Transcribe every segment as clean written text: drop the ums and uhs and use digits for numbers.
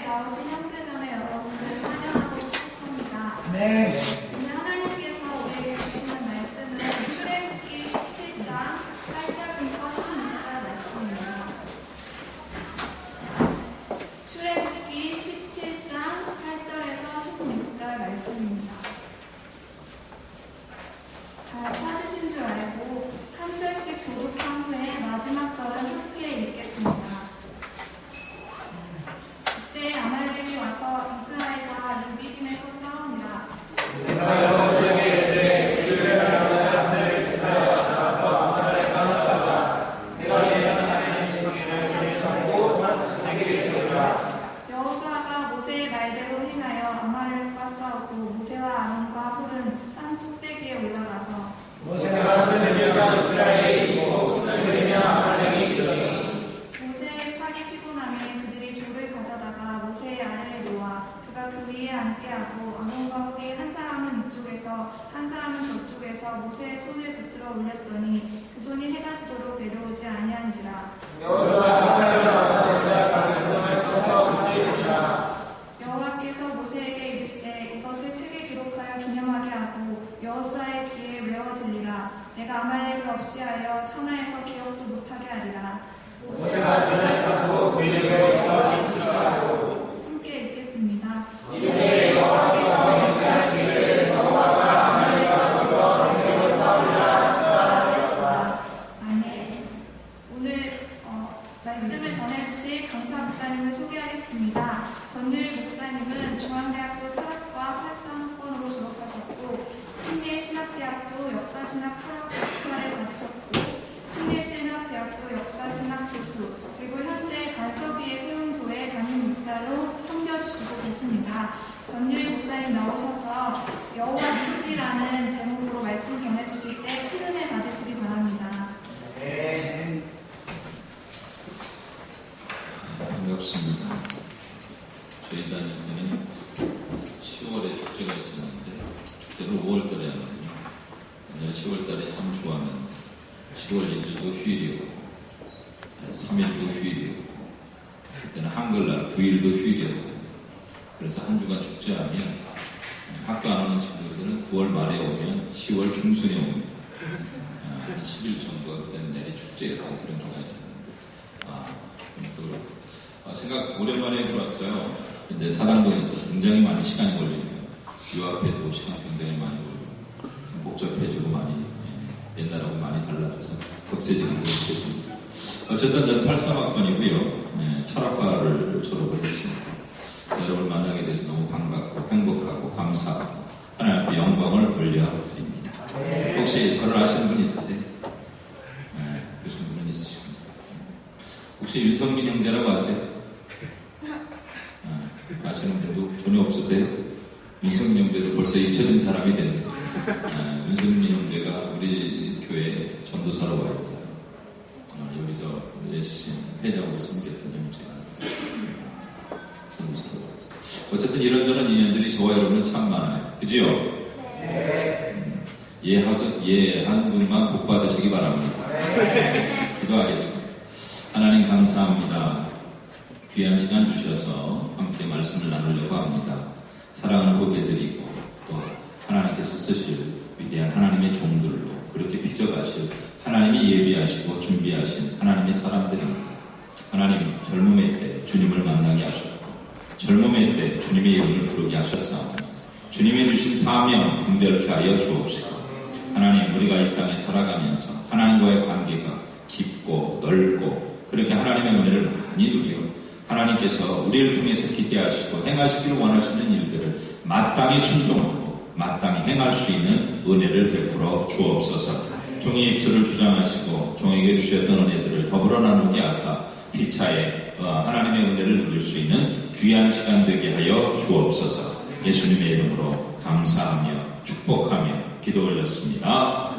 다 오신 형제자매 여러분들 환영하고 축복합니다. 네. 오늘 하나님께서 우리에게 주시는 말씀은 출애굽기 17장 8절부터 16절 말씀입니다. 출애굽기 17장 8절에서 16절 말씀입니다. 다 찾으신 줄 알고 한 절씩 교독한 후에 마지막 절은 함께 읽겠습니다. 그때 아말렉이 와서 이스라엘과 르비딤에서 싸우니라. 여호수아가 모세의 말대로 행하여 아말렉과 싸우고 모세와 아론과 홀은 산 꼭대기에 올라가서 모세의 팔이 피곤함에 그들이 돌을 가져다가 모세의 아래에 놓아 그가 그 위에 앉게 하고 아론과 홀이 한 사람은 이쪽에서 한 사람은 저쪽에서 모세의 손을 붙들어 올렸더니 그 손이 해가 지도록 내려오지 아니한지라. 여호와께서 모세에게 이르시되 이것을 책에 기록하여 기념하게 하고 여호수아의 귀에 외워 들리라. 내가 아말렉을 없이하여 천하에서 기억도 못하게 하리라. 함께 읽겠습니다. 아멘. 오늘 말씀을 전해주실 강사 목사님을 소개하겠습니다. 전율 목사님은 중앙대학교 철학과 83학번으로 졸업하셨고 침례신학대학교 역사신학 철학 박사를 받으셨고 침례신학대학교 역사신학 교수 그리고 현재 간섭위에 세운 교회 담임 목사로 섬겨주시고 계십니다. 전율 목사님 나오셔서 여호와 니시라는 제목으로 말씀 전해주실 때 큰 은혜 받으시기 바랍니다. 네. 반갑습니다. 저희 다닐 때는 10월에 축제가 있었는데 축제를 5월달에 하거든요. 내가 10월달에 참 좋아하는데 10월 1일도 휴일이고 3일도 휴일이고 그때는 한글날 9일도 휴일이었어요. 그래서 한 주간 축제하면 학교 안 오는 친구들은 9월 말에 오면 10월 중순에 옵니다. 한 10일 정도가 그때는 내리 축제였던 그런 기간이었는데 오랜만에 들어왔어요. 근데 사당동에 있어서 굉장히 많은 시간이 걸리네요. 유학해도 시간 굉장히 많이 걸리고 복잡해지고 많이 옛날하고 많이 달라져서 격세지감도 느껴집니다. 어쨌든 저는 83학번이고요. 철학과를 졸업을 했습니다. 여러분을 만나게 돼서 너무 반갑고 행복하고 감사하고 하나님께 영광을 올려드립니다. 혹시 저를 아시는 분 있으세요? 그러신 분은 있으십니다. 혹시 윤성민 형제라고 아세요? 아시는 분도 전혀 없으세요? 윤성민 형제도 벌써 잊혀진 사람이 됐네. 윤성민 형제가 우리 교회에 전도사로 와 있어요. 여기서 예수님 회장으로 섬겼던 형제가 전도사로 와 있어요. 어쨌든 이런저런 인연들이 저와 여러분은 참 많아요. 그지요? 한 분만 복 받으시기 바랍니다. 기도하겠습니다. 하나님 감사합니다. 귀한 시간 주셔서 함께 말씀을 나누려고 합니다. 사랑하는 후배들이고 또 하나님께서 쓰실 위대한 하나님의 종들로 그렇게 빚어가실 하나님이 예비하시고 준비하신 하나님의 사람들입니다. 하나님 젊음의 때 주님을 만나게 하셨고 젊음의 때 주님의 이름을 부르게 하셨사오니 주님의 주신 사명 분별케 하여 주옵시고 하나님 우리가 이 땅에 살아가면서 하나님과의 관계가 깊고 넓고 그렇게 하나님의 은혜를 많이 누려 하나님께서 우리를 통해서 기대하시고 행하시기를 원하시는 일들을 마땅히 순종하고 마땅히 행할 수 있는 은혜를 베풀어 주옵소서. 종의 입술을 주장하시고 종에게 주셨던 은혜들을 더불어 나누게 하사 피차에 하나님의 은혜를 누릴 수 있는 귀한 시간 되게 하여 주옵소서. 예수님의 이름으로 감사하며 축복하며 기도 올렸습니다.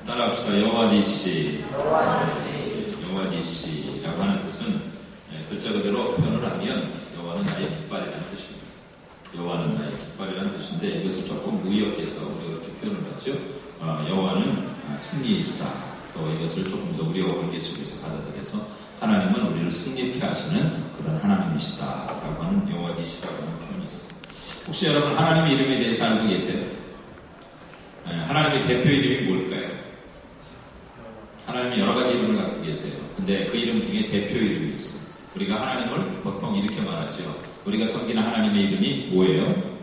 따라합시다. 여호와 니시. 여호와 니시라고 하는 뜻은 글자 그대로 표현을 하면 여호와는 나의 깃발이라는 뜻입니다. 여호와는 나의 깃발이라는 뜻인데 이것을 조금 무의역해서 우리가 그렇게 표현을 하죠. 여호와는 승리이시다. 또 이것을 조금 더 우리와 관계 속에서 받아들여서 하나님은 우리를 승리케 하시는 그런 하나님이시다라고 하는 여호와 계시라고 하는 표현이 있어요. 혹시 여러분 하나님의 이름에 대해서 알고 계세요? 하나님의 대표 이름이 뭘까요? 하나님은 여러 가지 이름을 갖고 계세요. 근데 그 이름 중에 대표 이름이 있어요. 우리가 하나님을 보통 이렇게 말하죠. 우리가 섬기는 하나님의 이름이 뭐예요?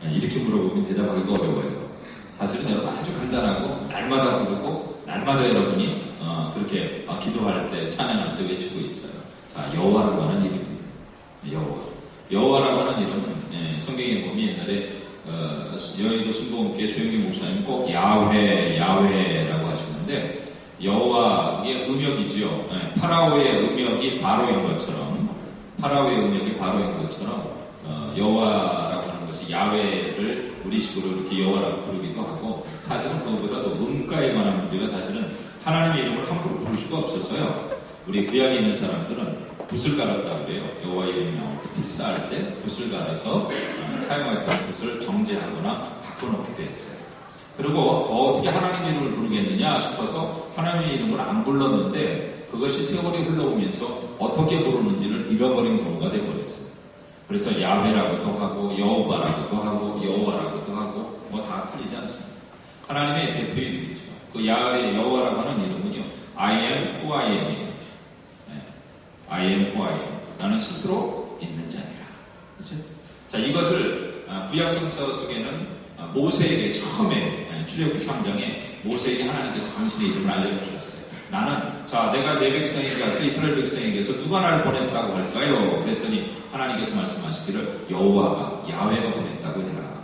이렇게 물어보면 대답하기가 어려워요. 사실은 여러분 아주 간단하고 날마다 부르고 날마다 여러분이 그렇게 기도할 때 찬양할 때 외치고 있어요. 자, 여호와라고 하는 이름이에요. 여호와라고 하는 이름은 성경에 보면 옛날에 여의도 순복음교회 조영기 목사님 꼭 야훼라고 하시는데 여호와 이게 음역이지요. 파라오의 음역이 바로인 것처럼 여호와라고 하는 것이 야훼를 우리식으로 이렇게 여호와라고 부르기도 하고 사실은 그것보다도 음가에 관한 문제가 사실은 하나님의 이름을 함부로 부를 수가 없어서요. 우리 구약에 있는 사람들은 붓을 갈았다고 그래요. 여호와 이름이 나올 때 필사할 때 붓을 갈아서 사용했던 붓을 정제하거나 바꿔놓기도 했어요. 그리고 어떻게 하나님의 이름을 부르겠느냐 싶어서 하나님의 이름을 안 불렀는데 그것이 세월이 흘러오면서 어떻게 부르는지를 잃어버린 경우가 되어버렸어요. 그래서 야훼라고도 하고 여호와라고도 하고 여호와라고도 하고 뭐 다 틀리지 않습니다. 하나님의 대표 이름이죠. 그 야훼 여호와라고 하는 이름은요. I am who I am이에요. I am who I am. 나는 스스로 있는 자니라. 그렇죠? 자, 이것을 구약성서 속에는 모세에게 처음에 출애굽기 3장에 모세에게 하나님께서 당신의 이름을 알려주셨어요. 나는 내가 내 백성에게 가서 이스라엘 백성에게서 누가 나를 보냈다고 할까요? 그랬더니 하나님께서 말씀하시기를 여호와가 야훼가 보냈다고 해라.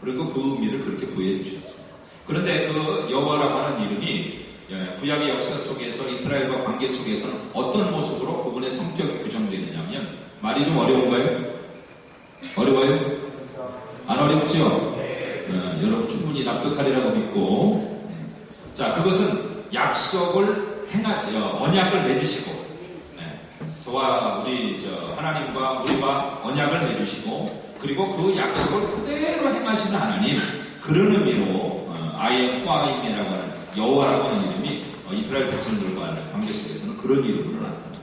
그리고 그 의미를 그렇게 부여해 주셨어요. 그런데 그 여호와라고 하는 이름이 구약의 역사 속에서 이스라엘과 관계 속에서는 어떤 모습으로 그분의 성격이 구성되느냐 하면 말이 좀 어려운가요? 어려워요? 안 어렵죠? 여러분 충분히 납득하리라고 믿고 자, 그것은 약속을 행하세요. 언약을 맺으시고 저와 우리 하나님과 우리와 언약을 맺으시고 그리고 그 약속을 그대로 행하시는 하나님 그런 의미로 I am who I am이라고 하는 여호와라고 하는 이름이 이스라엘 백성들과의 관계 속에서는 그런 이름으로 나타납니다.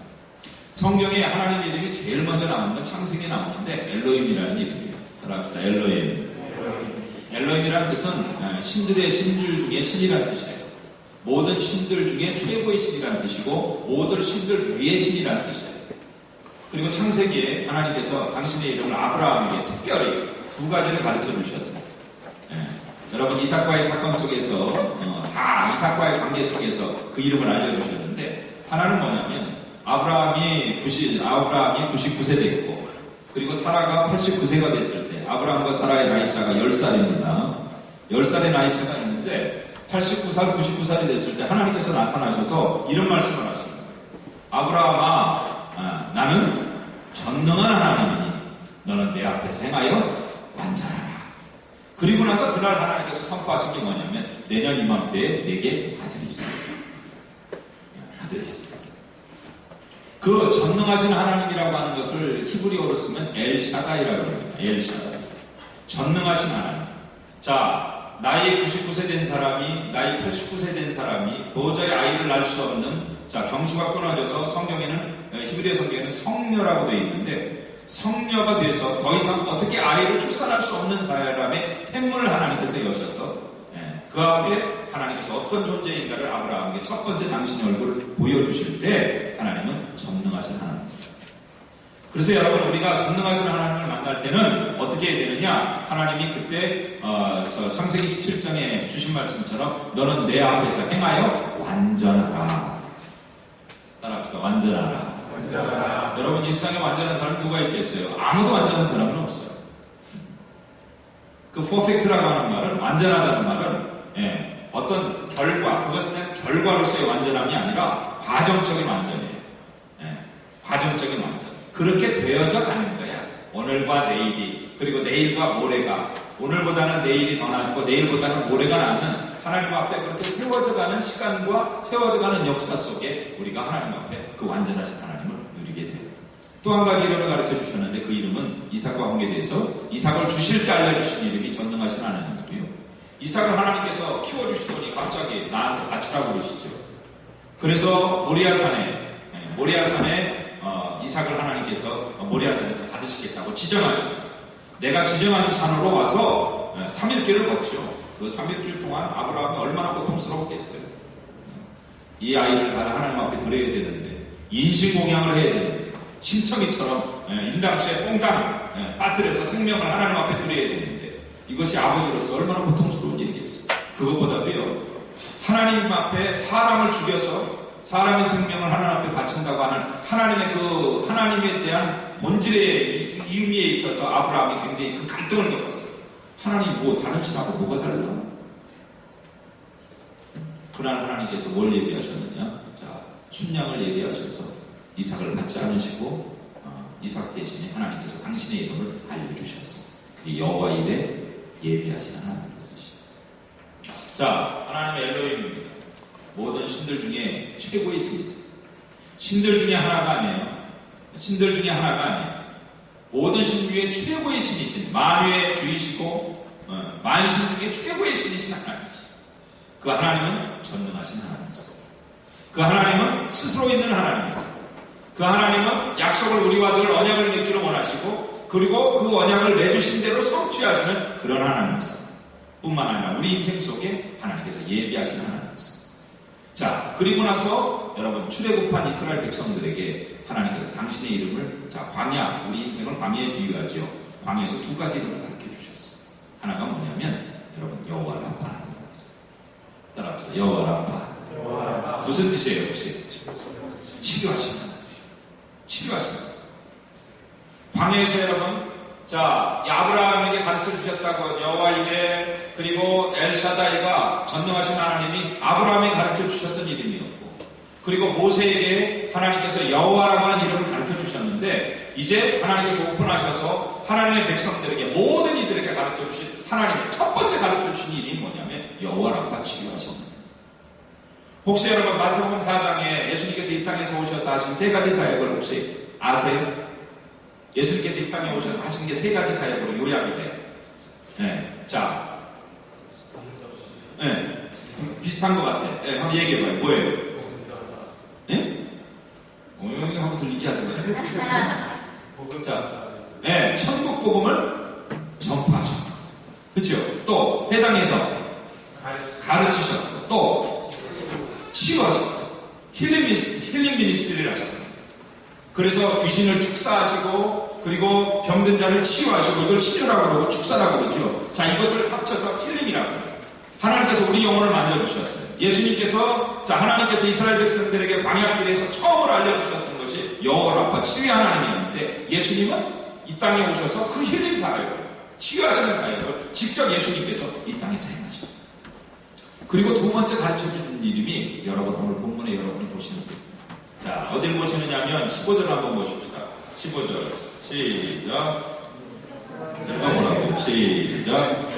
성경에 하나님의 이름이 제일 먼저 나오는 건 창세기에 나오는데 엘로힘이라는 이름이에요. 따라합시다. 엘로힘. 엘로힘이라는 뜻은 신들의 신들 중에 신이라는 뜻이에요. 모든 신들 중에 최고의 신이라는 뜻이고 모든 신들 위의 신이라는 뜻이에요. 그리고 창세기에 하나님께서 당신의 이름을 아브라함에게 특별히 두 가지를 가르쳐 주셨어요. 여러분 이삭과의 사건 속에서 다 이삭과의 관계 속에서 그 이름을 알려주셨는데 하나는 뭐냐면 아브라함이 99세 됐고 그리고 사라가 89세가 됐을 때 아브라함과 사라의 나이차가 10살입니다. 10살의 나이차가 있는데 89살, 99살이 됐을 때 하나님께서 나타나셔서 이런 말씀을 하시는 거예요. 아브라함아, 나는 전능한 하나님이니 너는 내 앞에서 행하여 완전하라. 그리고 나서 그날 하나님께서 선포하신 게 뭐냐면 내년 이맘때에 내게 아들이 있습니다. 아들이 있습니다. 그 전능하신 하나님이라고 하는 것을 히브리어로 쓰면 엘샤다이라고 합니다. 엘샤다이. 전능하신 하나님. 자, 나이 99세 된 사람이, 나이 89세 된 사람이 도저히 아이를 낳을 수 없는 경수가 끊어져서 히브리어 성경에는 성녀라고 되어 있는데 성녀가 돼서 더 이상 어떻게 아이를 출산할 수 없는 사람의 태문을 하나님께서 여셔서 그 앞에 하나님께서 어떤 존재인가를 아브라함에게 첫 번째 당신의 얼굴을 보여주실 때 하나님은 전능하신 하나님입니다. 그래서 여러분 우리가 전능하신 하나님을 만날 때는 어떻게 해야 되느냐? 하나님이 그때 창세기 17장에 주신 말씀처럼 너는 내 앞에서 행하여 완전하라. 따라합시다. 완전하라. 여러분 이 세상에 완전한 사람이 누가 있겠어요? 아무도 완전한 사람은 없어요. 그 퍼펙트라고 하는 말은 완전하다는 말은 어떤 결과, 그것은 결과로서의 완전함이 아니라 과정적인 완전이에요. 과정적인 완전. 그렇게 되어져 가는 거야. 오늘과 내일이, 그리고 내일과 모레가, 오늘보다는 내일이 더 낫고 내일보다는 모레가 낫는 하나님 앞에 그렇게 세워져 가는 시간과 세워져 가는 역사 속에 우리가 하나님 앞에 그 완전하신 하나님을 누리게 돼요. 또 한 가지 이름을 가르쳐 주셨는데 그 이름은 이삭과 관계돼서 이삭을 주실 때 알려주신 이름이 전능하신 하나님이고요. 이삭을 하나님께서 키워주시더니 갑자기 나한테 바치라고 그러시죠. 그래서 모리아산에 모리아산에 이삭을 하나님께서 모리아산에서 받으시겠다고 지정하셨어요. 내가 지정한 산으로 와서 3일길을 걷죠. 그 3일길 동안 아브라함이 얼마나 고통스러웠겠어요. 이 아이를 하나님 앞에 드려야 되는데, 인신공양을 해야 되는데, 심청이처럼 인담수에 꽁당 빠뜨려서 생명을 하나님 앞에 드려야 되는데, 이것이 아버지로서 얼마나 고통스러운 일이겠어요. 그것보다도요, 하나님 앞에 사람을 죽여서 사람의 생명을 하나님 앞에 바친다고 하는 하나님의 그 하나님에 대한 본질의 의미에 있어서 아브라함이 굉장히 그 갈등을 겪었어요. 하나님 뭐 다른 신하고 뭐가 달라? 그날 하나님께서 뭘 예비하셨느냐? 자, 순양을 예비하셔서 이삭을 받지 않으시고 이삭 대신에 하나님께서 당신의 이름을 알려주셨어요. 그게 여호와 이레 예비하신 하나님입니다. 자, 하나님의 엘로힘입니다. 모든 신들 중에 최고의 신이세요. 신들 중에 하나가 아니에요. 신들 중에 하나가 아니에요. 모든 신 중에 최고의 신이신, 만유의 주이시고 만신 중에 최고의 신이신 하나님이시죠. 그 하나님은 전능하신 하나님이세요. 그 하나님은 스스로 있는 하나님이세요. 그 하나님은 약속을 우리와 늘 언약을 맺기를 원하시고, 그리고 그 언약을 맺으신 대로 성취하시는 그런 하나님이세요. 뿐만 아니라 우리 인생 속에 하나님께서 예비하신 하나님이세요. 자, 그리고 나서 여러분 출애굽한 이스라엘 백성들에게 하나님께서 당신의 이름을, 자, 광야, 우리 인생을 광야에 비유하지요. 광야에서 두 가지 이름을 가르쳐 주셨어요. 하나가 뭐냐면 여러분 여호와 라파. 따라합시다. 여호와 라파. 무슨 뜻이에요 혹시? 치료하시는, 치료하시는. 광야에서 여러분, 자, 아브라함에게 가르쳐 주셨다고 여호와 이레, 그리고 엘샤다이가 전능하신 하나님이 아브라함에게 가르쳐 주셨던 이름이었고, 그리고 모세에게 하나님께서 여호와라고 하는 이름을 가르쳐 주셨는데, 이제 하나님께서 오픈하셔서 하나님의 백성들에게, 모든 이들에게 가르쳐 주신 하나님의 첫 번째 가르쳐 주신 일이 뭐냐면 여호와라고 치유하십니다. 혹시 여러분 마태복음 4장에 예수님께서 이 땅에서 오셔서 하신 세 가지 사역을 혹시 아세요? 예수님께서 이 땅에 오셔서 하신 게 세 가지 사역으로 요약이 돼요. 네. 자, 네. 비슷한 것 같아. 네, 한번 얘기해봐요. 뭐예요? 네? 여기 한번 들리게 하지 마요. 자, 네, 천국 복음을 전파하셨고, 그렇죠? 또 해당해서 가르치셨고, 또 치유하셨고, 힐링 미니스트리를 하셨고, 그래서 귀신을 축사하시고, 그리고 병든 자를 치유하시고, 이걸 치료라고 그러고 축사라고 그러죠. 자, 이것을 합쳐서 힐링이라고 해요. 하나님께서 우리 영혼을 만져주셨어요. 예수님께서, 자, 하나님께서 이스라엘 백성들에게 광야길에서 처음으로 알려주셨던 것이 여호와 라파, 치유의 하나님이었는데, 예수님은 이 땅에 오셔서 그 힐링 사역을, 치유하시는 사역을 직접 예수님께서 이 땅에 사용하셨어요. 그리고 두 번째 가르쳐주는 이름이 여러분 오늘 본문에 여러분이 보시는 거예요. 자, 어디를 보시느냐면 15절 한번 보십시다. 15절 시작. 읽어보라고. 시작.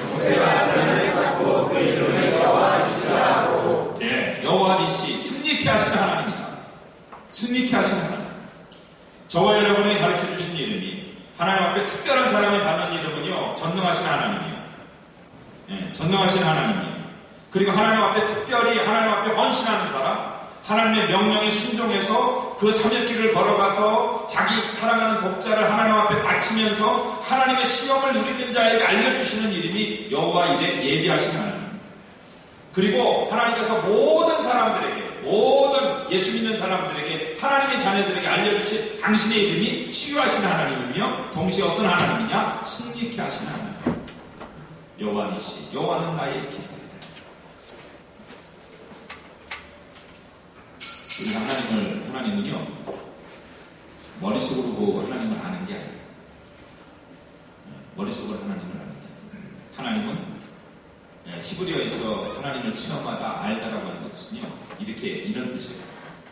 네, 여호와 니시, 승리케 하시는 하나님입니다. 승리케 하시는 하나님. 저와 여러분이 가르쳐 주신 이름이, 하나님 앞에 특별한 사람이 받는 이름은요, 전능하신 하나님이에요. 네, 전능하신 하나님이에요. 그리고 하나님 앞에 특별히 하나님 앞에 헌신하는 사람, 하나님의 명령에 순종해서 그 3일길을 걸어가서 자기 사랑하는 독자를 하나님 앞에 바치면서 하나님의 시험을 누리는 자에게 알려주시는 이름이 여호와 이레 예비하신 하나님. 그리고 하나님께서 모든 사람들에게, 모든 예수 믿는 사람들에게, 하나님의 자녀들에게 알려주신 당신의 이름이 치유하신 하나님이며, 동시에 어떤 하나님이냐? 승리케 하신 하나님. 여호와 니시, 여호와는 나의 깃발이다. 우리 하나님은요, 머릿속으로 보고 하나님을 아는 게 아니에요. 머릿속으로 하나님을 아는 게 아니에요. 하나님은 히브리어에서 하나님을 칭함마다 알다라고 하는 것은요, 이런 뜻이에요.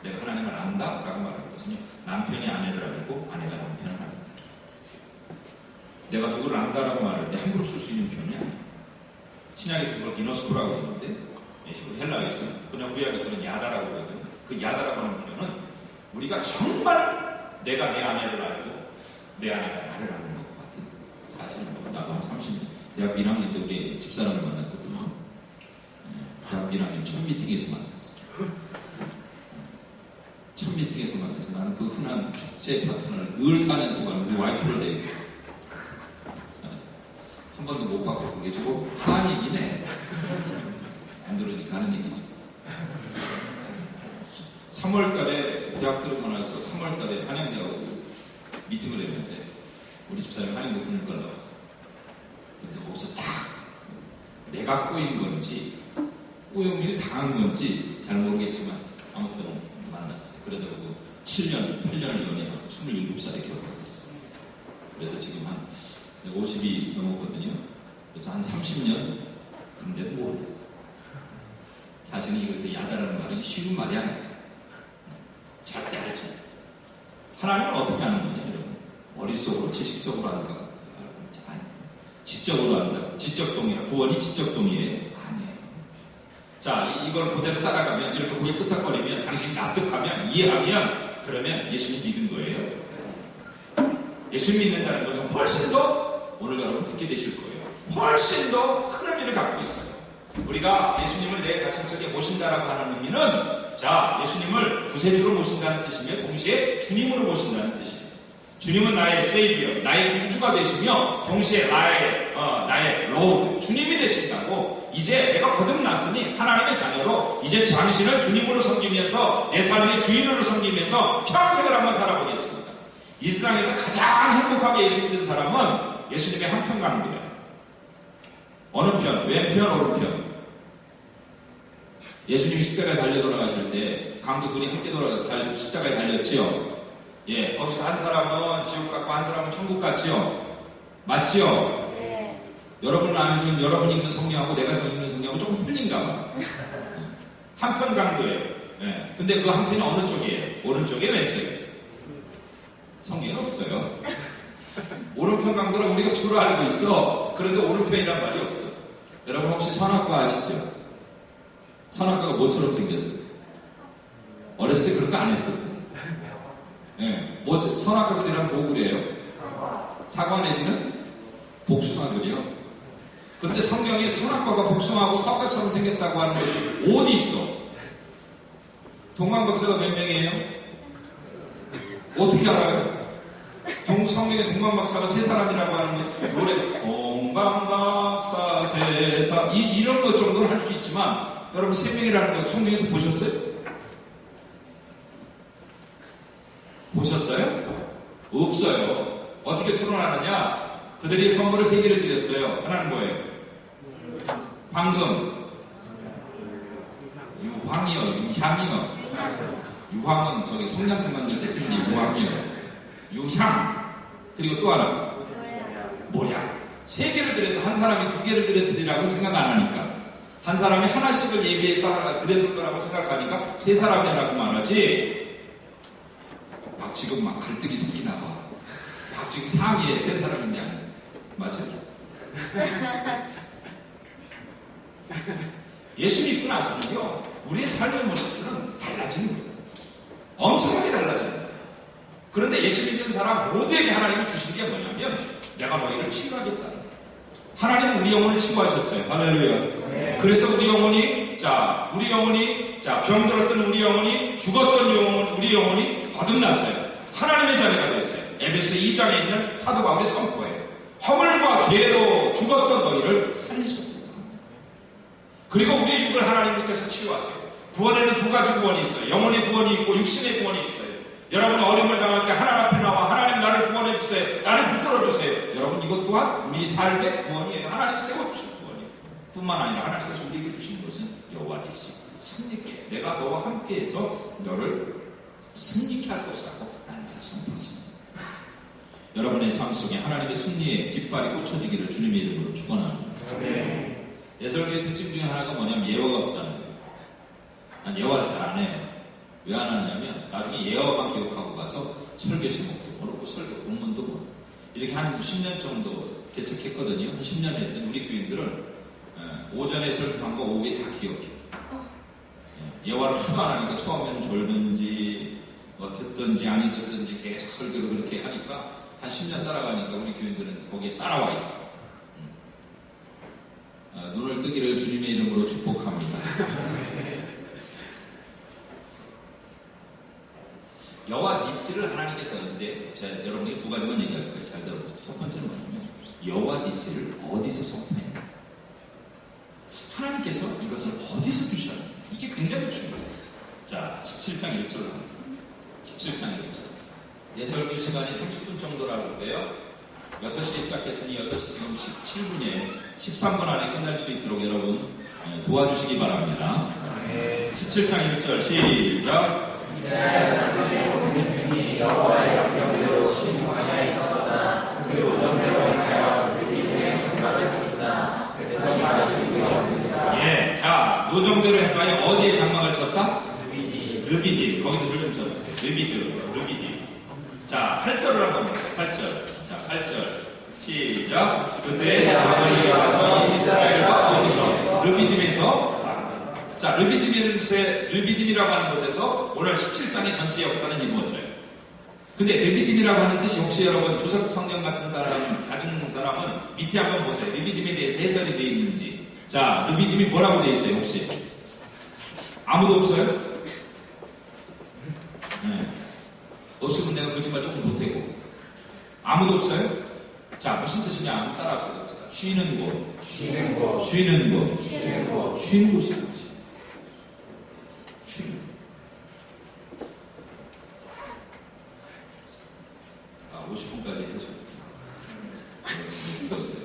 내가 하나님을 안다라고 말하는 것은요, 남편이 아내를 알고 아내가 남편을 아는 거예요. 내가 누구를 안다라고 말할 때 함부로 쓸 수 있는 표현이 아니에요. 신약에서 그걸 기노스코라고 하는데, 헬라에서는, 그냥 구약에서는 야다라고 하거든요. 그 야다라고 하는 표현은 우리가 정말 내가 내 아내를 알고 내 아내가 나를 아는 것 같은, 사실은 나도 한 30년 대학 1학년 때 우리 집사람을 만났거든요. 대학 1학년 첫 미팅에서 만났어요. 첫 미팅에서 만나서 나는 그 흔한 축제 파트너를 늘 4년 동안 우리 와이프를 데리고 있어요. 한 번도 못 받고 그게 좀 한얘기네. 안 들으니까 하는 얘기죠. 3월달에 대학 들어오고 나서 3월달에 한양대하고 미팅을 했는데 우리 집사람이 한양대 국문과를 나왔어. 근데 거기서 탁 내가 꼬인 건지 꼬임을 당한 건지 잘 모르겠지만 아무튼 만났어요. 그러다 보고 7년, 8년을 연애하고 27살에 결혼했어요. 그래서 지금 한 50이 넘었거든요. 그래서 한 30년 근데도 모르겠어요. 사실은 이것에서 야다라는 말은 쉬운 말이 아니에요. 절대 알죠. 하나님은 어떻게 하는 거냐, 여러분? 머릿속으로 지식적으로 한다. 아니, 지적으로 한다. 지적동이라 구원이 지적동이에요? 아니에요. 자, 이걸 그대로 따라가면 이렇게 고개 끄덕거리면 당신이 납득하면 이해하면 그러면 예수님 믿은 거예요? 예수 믿는다는 것은 훨씬 더 오늘 여러분 듣게 되실 거예요. 훨씬 더 큰 의미를 갖고 있어요. 우리가 예수님을 내 가슴속에 모신다라고 하는 의미는 자, 예수님을 구세주로 모신다는 뜻이며 동시에 주님으로 모신다는 뜻이에요. 주님은 나의 세이비어, 나의 구주가 되시며 동시에 나의 로드, 주님이 되신다고. 이제 내가 거듭났으니 하나님의 자녀로 이제 당신을 주님으로 섬기면서 내 삶의 주인으로 섬기면서 평생을 한번 살아보겠습니다. 이 세상에서 가장 행복하게 예수 믿는 사람은 예수님의 한편 가는 거예요. 어느 편? 왼편, 오른편? 예수님이 십자가에 달려 돌아가실 때 강도 둘이 함께 십자가에 달렸지요. 예, 거기서 한 사람은 지옥 갔고 한 사람은 천국 갔지요. 맞지요? 네. 여러분 아니면 여러분이 읽는 성경하고 내가 읽는 성경하고 조금 틀린가 봐. 한편 강도예요. 예. 근데 그 한편이 어느 쪽이에요? 오른쪽에 왼쪽에? 성경에는 없어요. 오른편 강도라 우리가 주로 알고 있어. 그런데 오른편이란 말이 없어. 여러분 혹시 선악과 아시죠? 선악과가 뭐처럼 생겼어요? 어렸을 때 그런 거 안 했었어요. 예, 선악과들이란 뭐 그래요? 사과 내지는 복숭아들이요. 그런데 성경에 선악과가 복숭아하고 사과처럼 생겼다고 하는 것이 어디 있어? 동방박사가 몇 명이에요? 어떻게 알아요? 성경에 동방박사가 세 사람이라고 하는 것이 노래 동방박사 세사 이런 것 정도는 할 수 있지만 여러분 세 명이라는 거 성경에서 보셨어요? 보셨어요? 없어요. 어떻게 추론하느냐? 그들이 선물을 3개를 드렸어요. 하나는 뭐예요? 황금, 유황이요, 유향이요. 유황은 저기 성냥품 만들 때 쓰는 게 유황이요. 유향, 그리고 또 하나 모략. 3개를 드려서 한 사람이 2개를 드렸으리라고 생각 안 하니까 한 사람이 하나씩을 예비해서 드렸을 거라고 생각하니까 3사람이라고 말하지. 막 지금 막 갈등이 생기나 봐. 막 지금 상의에 3사람인지 아니야. 맞죠? 예수 믿고 나서는요 우리의 삶의 모습들은 달라지는 거예요. 엄청나게 달라져요. 그런데 예수 믿는 사람 모두에게 하나님이 주신 게 뭐냐면 내가 너희를 치유하겠다. 하나님은 우리 영혼을 치유하셨어요. 할렐루야. 네. 그래서 우리 영혼이 병들었던 우리 영혼이 죽었던 우리 영혼이 거듭났어요. 하나님의 자녀가 됐어요. 에베소 2장에 있는 사도 바울의 선포예요. 허물과 죄로 죽었던 너희를 살리셨다. 그리고 우리의 육을 하나님께서 치유하세요. 구원에는 2가지 구원이 있어요. 영혼의 구원이 있고 육신의 구원이 있어요. 여러분 어려움을 당할 때 하나님 앞에 나와 하나님 나를 구원해 주세요. 나를 붙들어 주세요. 여러분 이것 또한 우리 삶의 구원이에요. 하나님이 세워주신 구원이에요. 뿐만 아니라 하나님께서 우리에게 주신 것은 여호와께서 승리케 내가 너와 함께해서 너를 승리케 할 것이라고 나는 선포했습니다. 여러분의 삶 속에 하나님의 승리의 깃발이 꽂혀지기를 주님의 이름으로 축원합니다. 네. 예설교의 특징 중에 하나가 뭐냐면 예화가 없다는 거예요. 난 예화를 잘 안 해요. 왜 안 하느냐면 나중에 예화만 기억하고 가서 설교 제목도 모르고 설교 본문도 모르고 이렇게 한 10년 정도 개척했거든요. 한 10년 했더니 우리 교인들은 오전에 설교한 거 오후에 다 기억해요. 예화를 하도 안 하니까 처음에는 졸든지 듣든지 아니 듣든지 계속 설교를 그렇게 하니까 한 10년 따라가니까 우리 교인들은 거기에 따라와 있어요. 눈을 뜨기를 주님의 이름으로 축복합니다. 여호와 니스를 하나님께서 했는데 제가 여러분에게 두 가지만 얘기할 거예요. 잘 들어보세요. 첫 번째는 뭐냐면 여호와 니스를 어디서 선포했냐. 하나님께서 이것을 어디서 주셨냐. 이게 굉장히 중요해요. 자, 17장 1절로 갑니다. 17장 1절. 예설교 시간이 30분 정도라고 그래요. 6시 시작했으니 6시 지금 17분에 13분 안에 끝날 수 있도록 여러분 도와주시기 바랍니다. 17장 1절 시작. 여호와의 명령대로 신광야에 있었다. 그 오정대로 행하여 르비딤의 성막을 쳤다. 그래서 마시고 예, 자, 노정대로 행하여 어디에 장막을 쳤다? 르비딤. 거기도 줄 좀 쳐보세요. 르비딤. 자, 8절을 한번 볼게요. 8절. 자, 8절. 시작. 그때 아버지가 와서 이스라엘과 어디서? 르비딤에서 싸웠다. 자, 르비딤이라고 하는 곳에서 오늘 17장의 전체 역사는 이루어져요. 근데 르비딤이라고 하는 뜻이 혹시 여러분 주석 성경 같은 사람, 가진 사람은 밑에 한번 보세요. 르비딤에 대해서 해설이 되어 있는지. 자, 르비딤이 뭐라고 되어 있어요, 혹시? 아무도 없어요? 네. 없으면 내가 거짓말 조금 못하고. 아무도 없어요? 자, 무슨 뜻이냐? 따라합시다. 쉬는 곳. 쉬는 곳. 쉬는 곳. 쉬는 곳. 쉬는 곳이야. 쉬는 곳. 아, 50분까지 해서 죽었어요.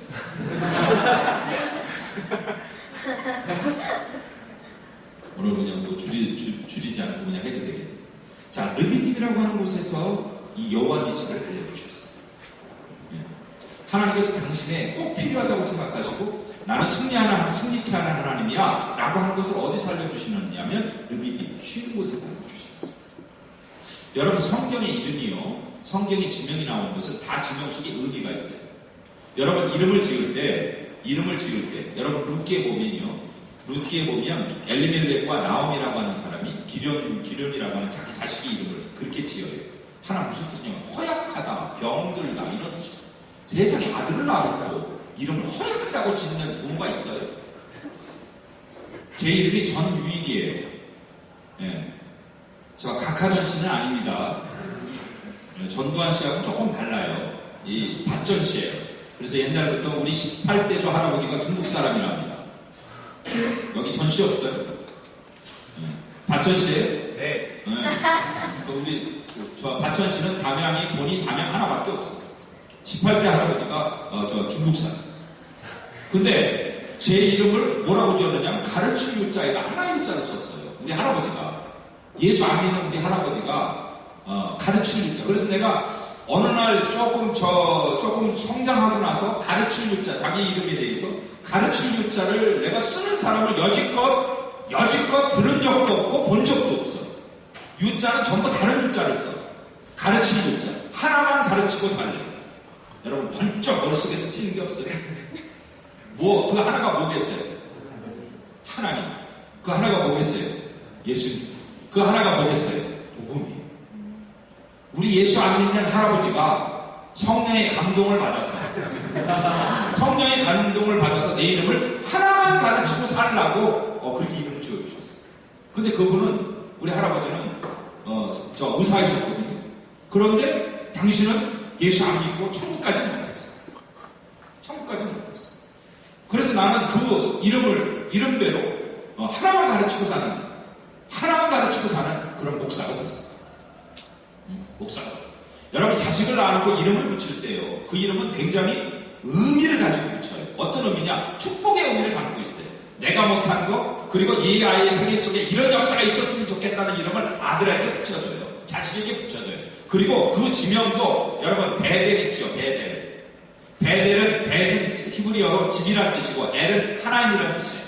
오늘 그냥 뭐 줄이지 않고 그냥 해도 되겠네요. 자, 르비딤이라고 하는 곳에서 이 여호와 니스를 알려주셨어요. 예. 하나님께서 당신에 꼭 필요하다고 생각하시고 나는 승리케 하는 하나님이야 라고 하는 것을 어디서 알려주시느냐면 르비딤, 쉬는 곳에서 알려주셨어요. 여러분 성경의 이름이요, 성경의 지명이 나오는 것은 다 지명 속에 의미가 있어요. 여러분 이름을 지을 때 여러분 룻기에 보면 엘리멜렉과 나옴이라고 하는 사람이 기련이라고 하는 자기 자식의 이름을 그렇게 지어요. 하나 무슨 뜻이냐면 허약하다, 병들다 이런 뜻이에요. 세상에 아들을 낳았고 이름을 허약하다고 짓는 부모가 있어요. 제 이름이 전유일이에요. 예. 저 각하전 씨는 아닙니다. 전두환 씨하고 조금 달라요. 이 밭전 씨예요. 그래서 옛날부터 우리 18대 조 할아버지가 중국 사람이랍니다. 여기 전씨 없어요? 밭전 씨예요? 네. 우리 밭전 씨는 담양이 본이 담양 하나밖에 없어요. 18대 할아버지가 저 중국 사람. 근데 제 이름을 뭐라고 지었느냐면 가르칠 유자에다 하나님 자를 썼어요. 우리 할아버지가 예수 안 믿는 우리 할아버지가 가르칠 유자. 그래서 내가 어느 날 조금 성장하고 나서 가르칠 유자, 자기 이름에 대해서 가르칠 유자를 내가 쓰는 사람을 여지껏 들은 적도 없고 본 적도 없어. 유자는 전부 다른 유자를 써. 가르칠 유자. 하나만 가르치고 살래. 여러분 번쩍 머릿속에 스치는 게 없어요. 그 하나가 뭐겠어요? 하나님. 그 하나가 뭐겠어요? 예수님. 그 하나가 뭐겠어요? 복음이에요. 우리 예수 안 믿는 할아버지가 성령의 감동을 받아서 내 이름을 하나만 가르치고 살라고 그렇게 이름을 지어주셨어요. 근데 그분은 우리 할아버지는 저 의사이셨거든요. 그런데 당신은 예수 안 믿고 천국까지는 못 갔어요. 천국까지는 못 갔어요. 그래서 나는 그 이름대로 하나만 가르치고 사는 그런 목사가 됐어요. 목사가. 여러분 자식을 낳고 이름을 붙일 때요, 그 이름은 굉장히 의미를 가지고 붙여요. 어떤 의미냐? 축복의 의미를 담고 있어요. 내가 못한 거, 그리고 이 아이의 생애 속에 이런 역사가 있었으면 좋겠다는 이름을 아들에게 붙여줘요. 자식에게 붙여줘요. 그리고 그 지명도 여러분 베델 있죠. 베델은 벳은 히브리어로 집이란 뜻이고 엘은 하나님이란 뜻이에요.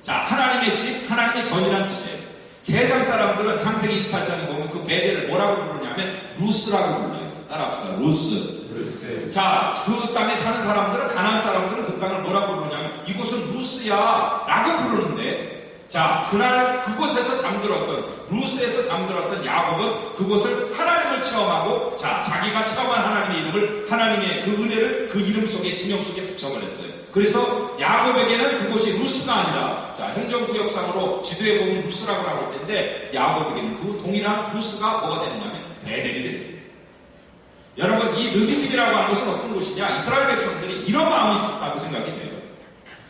자, 하나님의 집, 하나님의 전이란 뜻이에요. 세상 사람들은 창세기 28장에 보면 그 베델을 뭐라고 부르냐면 루스라고 불러요. 따라합시다. 루스. 자, 그 땅에 사는 사람들은, 가나안 사람들은 그 땅을 뭐라고 부르냐면 이곳은 루스야 라고 부르는데, 자, 그날 그곳에서 루스에서 잠들었던 야곱은 그곳을 하나님을 체험하고, 자, 자기가 체험한 하나님의 이름을, 하나님의 그 은혜를 그 이름 속에, 지명 속에 붙여버렸어요. 그래서 야곱에게는 그곳이 루스가 아니라, 자, 행정구역상으로 지도에 보면 루스라고 나올 텐데, 야곱에게는 그 동일한 루스가 뭐가 되느냐면 베델이 됩니다. 여러분, 이 르비딤이라고 하는 것은 어떤 곳이냐? 이스라엘 백성들이 이런 마음이 있었다고 생각이 돼요.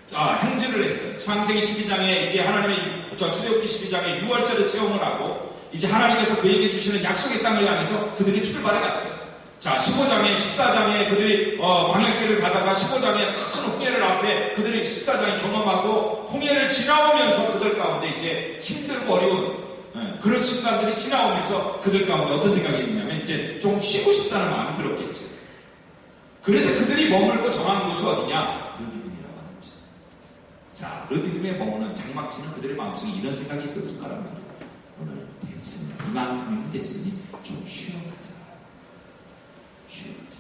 자, 행진을 했어요. 창세기 12장에 이제 하나님의 출애굽기 12장에 6월절에 체험을 하고 이제 하나님께서 그에게 주시는 약속의 땅을 향해서 그들이 출발해 갔어요. 자, 15장에 14장에 그들이 광야길을 가다가 15장에 큰 홍해를 앞에 그들이 14장에 경험하고 홍해를 지나오면서 그들 가운데 이제 힘들고 어려운 그런 순간들이 지나오면서 그들 가운데 어떤 생각이 있냐면 이제 좀 쉬고 싶다는 마음이 들었겠죠. 그래서 그들이 머물고 정한 곳이 어디냐? 르비딤이라고 하는 곳이죠. 자, 르비딤에 머무는 장막치는 그들의 마음속에 이런 생각이 있었을 거란 말이에요. 오늘 됐으니, 이만큼이면 됐으니 좀 쉬어가자. 쉬어가자.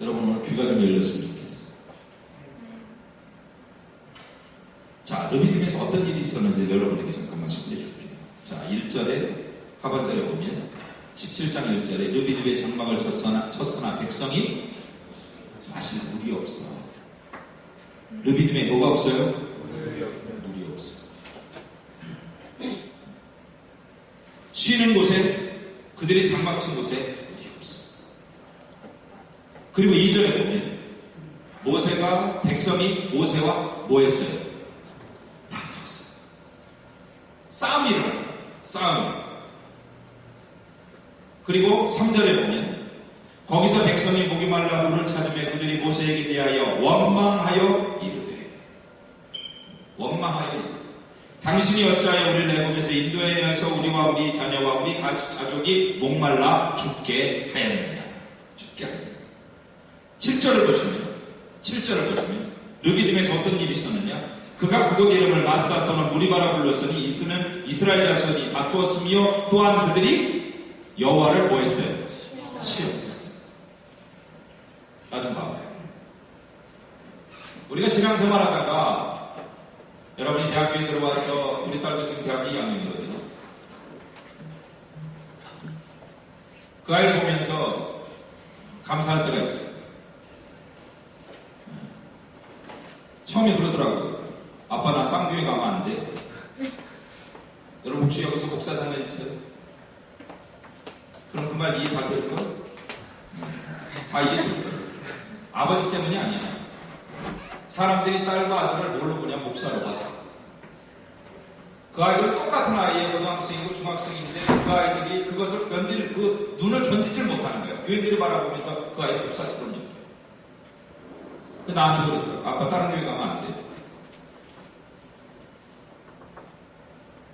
여러분, 오늘 귀가 좀 열렸으면 좋겠어요. 자, 르비딤에서 어떤 일이 있었는지 여러분에게 잠깐만 소개해 줄게요. 자, 1절에 하반절에 보면 17장 1절에 르비딤의 장막을 쳤으나 백성이 마실 물이 없어. 르비딤에 뭐가 없어요? 물이 없어. 쉬는 곳에, 그들이 장막 친 곳에 물이 없어. 그리고 2절에 보면 모세가, 백성이 모세와 뭐 했어요? 싸움이 일어납니다. 싸움. 그리고 3절에 보면 거기서 백성이 목이 말라 물을 찾으며 그들이 모세에게 대하여 원망하여 이르되 당신이 어찌하여 우리를 애굽에서 인도해 내어서 우리와 우리 자녀와 우리 가족이 목말라 죽게 하였느냐. 7절을 보시면 르비딤에서 어떤 일이 있었느냐. 그가 그곳 이름을 마사 또는 무리바라 불렀으니 이스는 이스라엘 자손이 다투었으며 또한 그들이 여호와를 뭐했어요? 시험했어요. 나 좀 봐봐요. 우리가 신앙생활하다가 여러분이 대학교에 들어와서 우리 딸도 지금 대학 2학년이거든요. 그 아이를 보면서 감사할 때가 있어요. 처음에 그러더라고요. 아빠 나 깡교회 가면 안 돼? 여러분 혹시 여기서 목사 자녀 있어요? 그럼 그 말 이해 다 될 거? 다 이해 될 거예요. 아버지 때문이 아니야. 사람들이 딸과 아들을 뭘로 보냐? 목사로 받아. 그 아이들은 똑같은 아이의 고등학생이고 중학생인데 그 아이들이 그것을 그 눈을 견디질 못하는 거예요. 교인들이 바라보면서 그 아이를 목사처럼 여겨요. 나한테 그러더라고요. 아빠 다른 교회 가면 안 돼?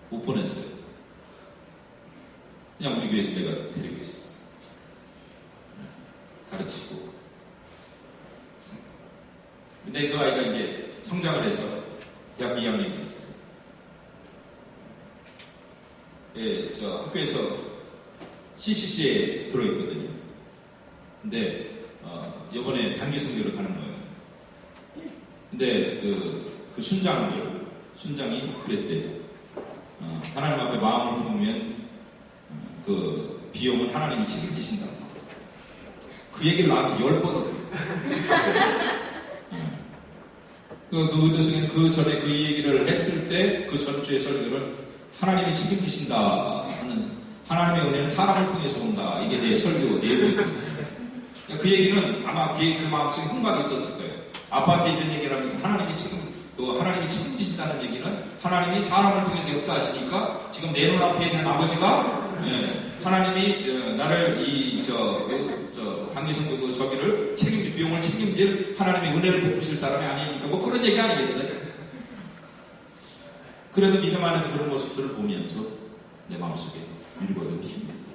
못 보냈어요. 그냥 우리 교회에서 내가 데리고 있었어요. 가르치고. 근데 그 아이가 이제 성장을 해서 대학 2학년이 됐어요. 예, 저 학교에서 CCC에 들어있거든요. 근데 이번에 단기 선교를 가는 거예요. 근데 그 순장이 그랬대요. 하나님 앞에 마음을 품으면 그 비용은 하나님이 책임지신다고. 그 얘기를 나한테 10번을 해요. 그 의도 속에는 그 전에 그 얘기를 했을 때 그 전주의 설교를 하나님이 책임지신다 하는, 하나님의 은혜는 사람을 통해서 온다, 이게 내 설교 내용이거든요. 그 얘기는 아마 그 마음속에 흥박이 있었을 거예요. 아빠한테 이런 얘기를 하면서 하나님이 책임지신다는 얘기는 하나님이 사람을 통해서 역사하시니까 지금 내 눈앞에 있는 아버지가 하나님이 나를 단기성도 저기를 비용을 책임질 하나님의 은혜를 베푸실 사람이 아니니까 뭐 그런 얘기 아니겠어요? 그래도 믿음 안에서 그런 모습들을 보면서 내 마음속에 위로가 되기 힘듭니다.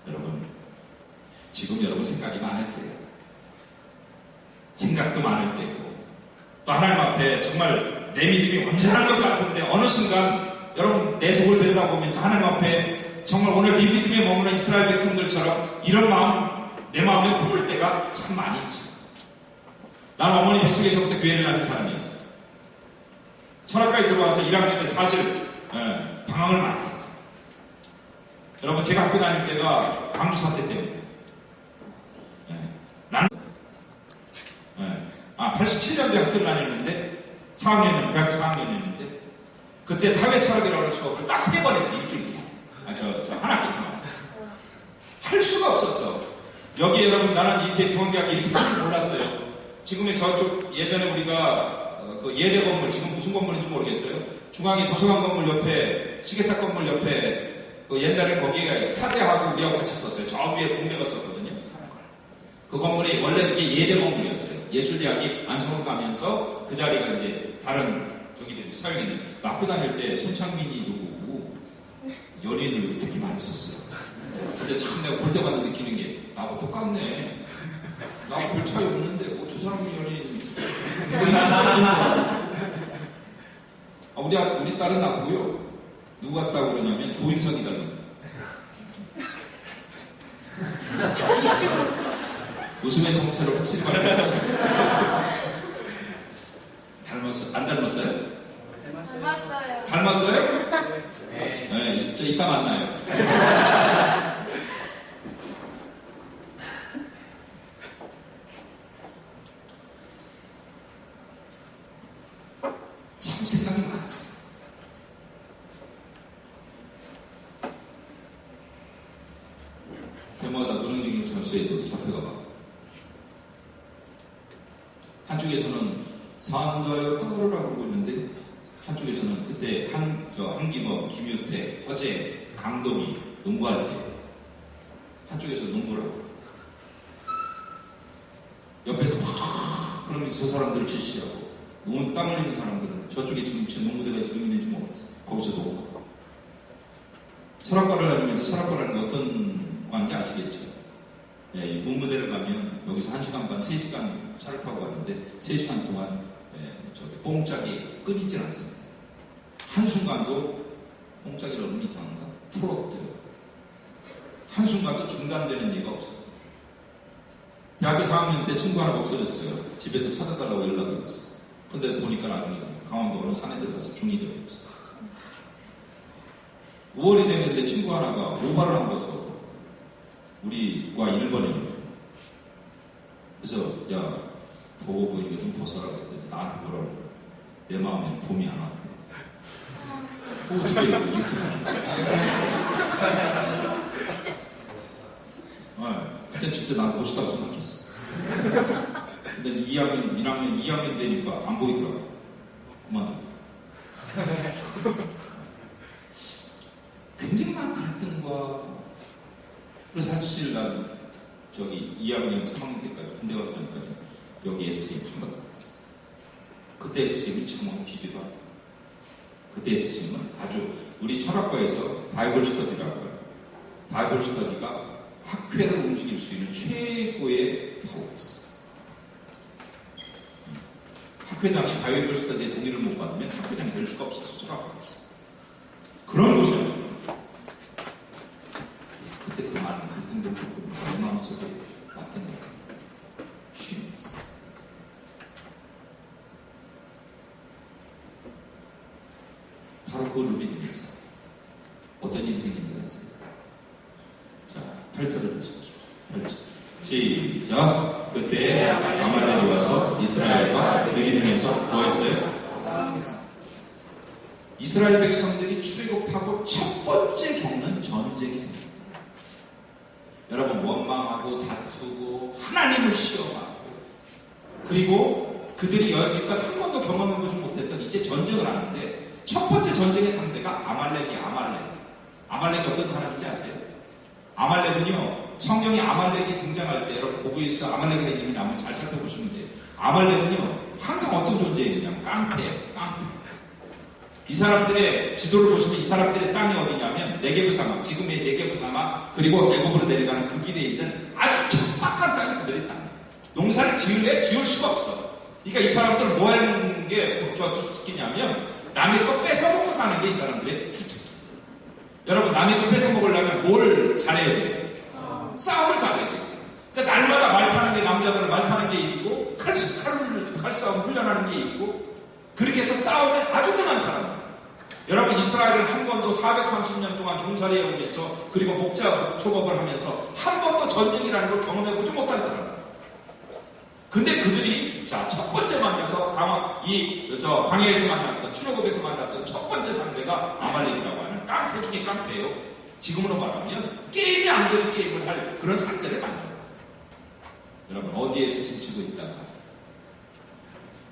여러분, 지금 여러분 생각이 많을 때예요. 생각도 많을 때고 또 하나님 앞에 정말 내 믿음이 완전한 것 같은데 어느 순간 여러분 내 속을 들여다보면서 하나님 앞에 정말 오늘 네 믿음에 머무는 이스라엘 백성들처럼 이런 마음 내 마음에 품을 때가 참 많이 있죠. 나는 어머니 뱃속에서부터 교회를 다니는 사람이었어요. 철학과에 들어와서 1학년 때 사실 방황을 많이 했어요. 여러분 제가 학교 다닐 때가 광주 사태 때문에 나는 87년도에 학교를 다녔는데 4학년이면 대학교 4학년이었는데 그 그때 사회 철학이라는 수업을 딱 3번 했어요. 일주일 동안. 저 한 학기 동안. 할 수가 없었어. 여기 여러분 나는 이렇게 중앙대학이 이렇게 클 줄 몰랐어요. 지금의 저쪽 예전에 우리가 그 예대 건물 지금 무슨 건물인지 모르겠어요. 중앙에 도서관 건물 옆에 시계탑 건물 옆에 그 옛날에 거기가 사대하고 우리하고 같이 썼어요. 저 위에 공대가 썼거든요. 그 건물이 원래 그게 예대 건물이었어요. 예술대학이 안성으로 가면서 그 자리가 이제 다른 저기들이 사용했는데 학교 다닐 때 손창민이 누구고 연예인들도 되게 많이 썼어요. 근데 참 내가 볼 때마다 느끼는 게 나하고 똑같네. 나하고 별 차이 없는데 뭐 저 사람이 연예인 뭐 이런 차이 있나? 우리 딸은 나보고요. 누구 같다고 그러냐면 조인성이 닮았다. 웃음의 정체를 확실히 밝혔죠. 닮았어? 안 닮았어요? 닮았어요. 닮았어요? 네, 저 이따 만나요. 참 생각이 많았어요. 대마다 노령진경찰서에도 잡혀가 봐. 한쪽에서는 사안가요 따르라고 그러고 있는데 한쪽에서는 그때 한기범, 김유태, 허재, 강동이 농구할 때 한쪽에서 농구를 하고 옆에서 막 그러면서 저 사람들을 질시하고 너무 땀 흘리는 사람들은 저쪽에 지금 농구대가 지금 있는지 모르겠어요. 거기서 농구. 철학과를 다니면서 철학과라는 게 어떤 과인지 아시겠죠? 예, 이 문무대를 가면 여기서 1시간 반, 3시간 차를 타고 가는데 3시간 동안 뽕짝이 끊이질 않습니다. 한순간도 뽕짝이라고 하면 이상한가? 트로트. 한순간도 중단되는 얘기가 없습니다. 대학교 4학년 때 친구 하나가 없어졌어요. 집에서 찾아달라고 연락이 왔어요. 근데 보니까 나중에 강원도 어느 산에 들어가서 중이 되어버렸어요. 5월이 됐는데 친구 하나가 모발을 안 벗어. 우리 과 1번입니다. 그래서 야 더워 보이니까 좀 벗어라 그랬더니 나한테 뭐라고 그래. 내 마음엔 봄이 안 왔대. 어떻게 이렇게 그때 진짜 난 멋있다고 생각했어. 근데 2학년 되니까 안 보이더라고. 그만뒀다. 굉장히 많은 갈등과 그래서 사실 난 2학년, 3학년 때까지 군대 가기 전까지 여기 SCM 한 번도 안 했어. 그때 SCM이 정말 비기도 한다. 그때 SCM은 아주 우리 철학과에서 바이블 스터디라고 해요. 바이블 스터디가 학회를 움직일 수 있는 최고의 파워였어. 학회장이 바이블 스터디에 동의를 못 받으면 학회장이 될 수가 없었어. 철학과에서. 그런 곳이었어요. 그때 그 많은 갈등들 겪으면서 내 마음속에 왔던 것 같아요. 쉬면서. 바로 그 루비딘에서 어떤 일이 생기는지 아세요? 자, 8절을 다시 보십시오. 8절. 시작. 그때 아말렉이 와서 이스라엘과 느비딤에서 뭐 했어요? 싸웠어요. 이스라엘 백성들이 출애굽하고 첫 번째 겪는 전쟁이 생깁니다. 여러분 원망하고 다투고 하나님을 시험하고 그리고 그들이 여지껏 한 번도 경험해보지 못했던 이제 전쟁을 하는데 첫 번째 전쟁의 상대가 아말렉이 어떤 사람인지 아세요? 아말렉은요 성경에 아말렉이 등장할 때 여러분 고구에서 아말렉이라는 이름이 나오면 잘 살펴보시면 돼요. 아말렉은요 항상 어떤 존재이냐면 깡패. 이 사람들의 지도를 보시면 이 사람들의 땅이 어디냐면 네게브 사막, 지금의 네게브 사막 그리고 애굽으로 내려가는 그 길에 있는 아주 척박한 땅이 그들의 땅이에요. 농사를 지을 수가 없어. 그러니까 이 사람들은 뭐 하는 게 주특기냐면 남의 거 뺏어먹고 사는 게 이 사람들의 주특기. 여러분 남의 거 뺏어먹으려면 뭘 잘해야 돼요? 싸움을 잘해야 돼요. 그러니까 날마다 말 타는 게 남자들은 말 타는 게 있고 칼싸움 훈련하는 게 있고 그렇게 해서 싸우는 아주 등한 사람들. 여러분 이스라엘은 한 번도 430년 동안 종살이해 오면서 그리고 목자 촉업을 하면서 한 번도 전쟁이라는 걸 경험해보지 못한 사람들. 근데 그들이 자 첫 번째 만나서 광야에서 만났던 출애굽에서 만났던 첫 번째 상대가 아말렉이라고 하는 깡패 중에 깡패예요. 지금으로 말하면 게임이 안 되는 게임을 할 그런 상대를 만납니다. 여러분 어디에서 춤추고 있다가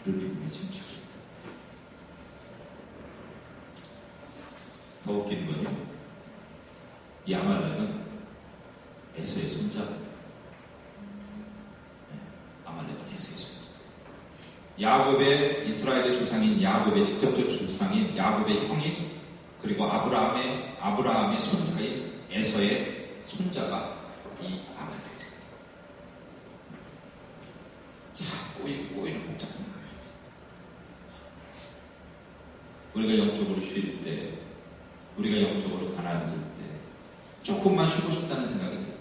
르비딤이 춤추고 있다. 더 웃긴 건요, 이 아말렉은 에서의 손자입니다. 아말렉은 에서의 손자. 야곱의 이스라엘의 조상인 야곱의 직접적 조상인 야곱의 형인 그리고 아브라함의 손자인 에서의 손자가 이 아말렉입니다. 자, 꼬이는 복잡한 거예요. 우리가 영적으로 쉴 때, 우리가 영적으로 가라앉을 때, 조금만 쉬고 싶다는 생각이 들 때,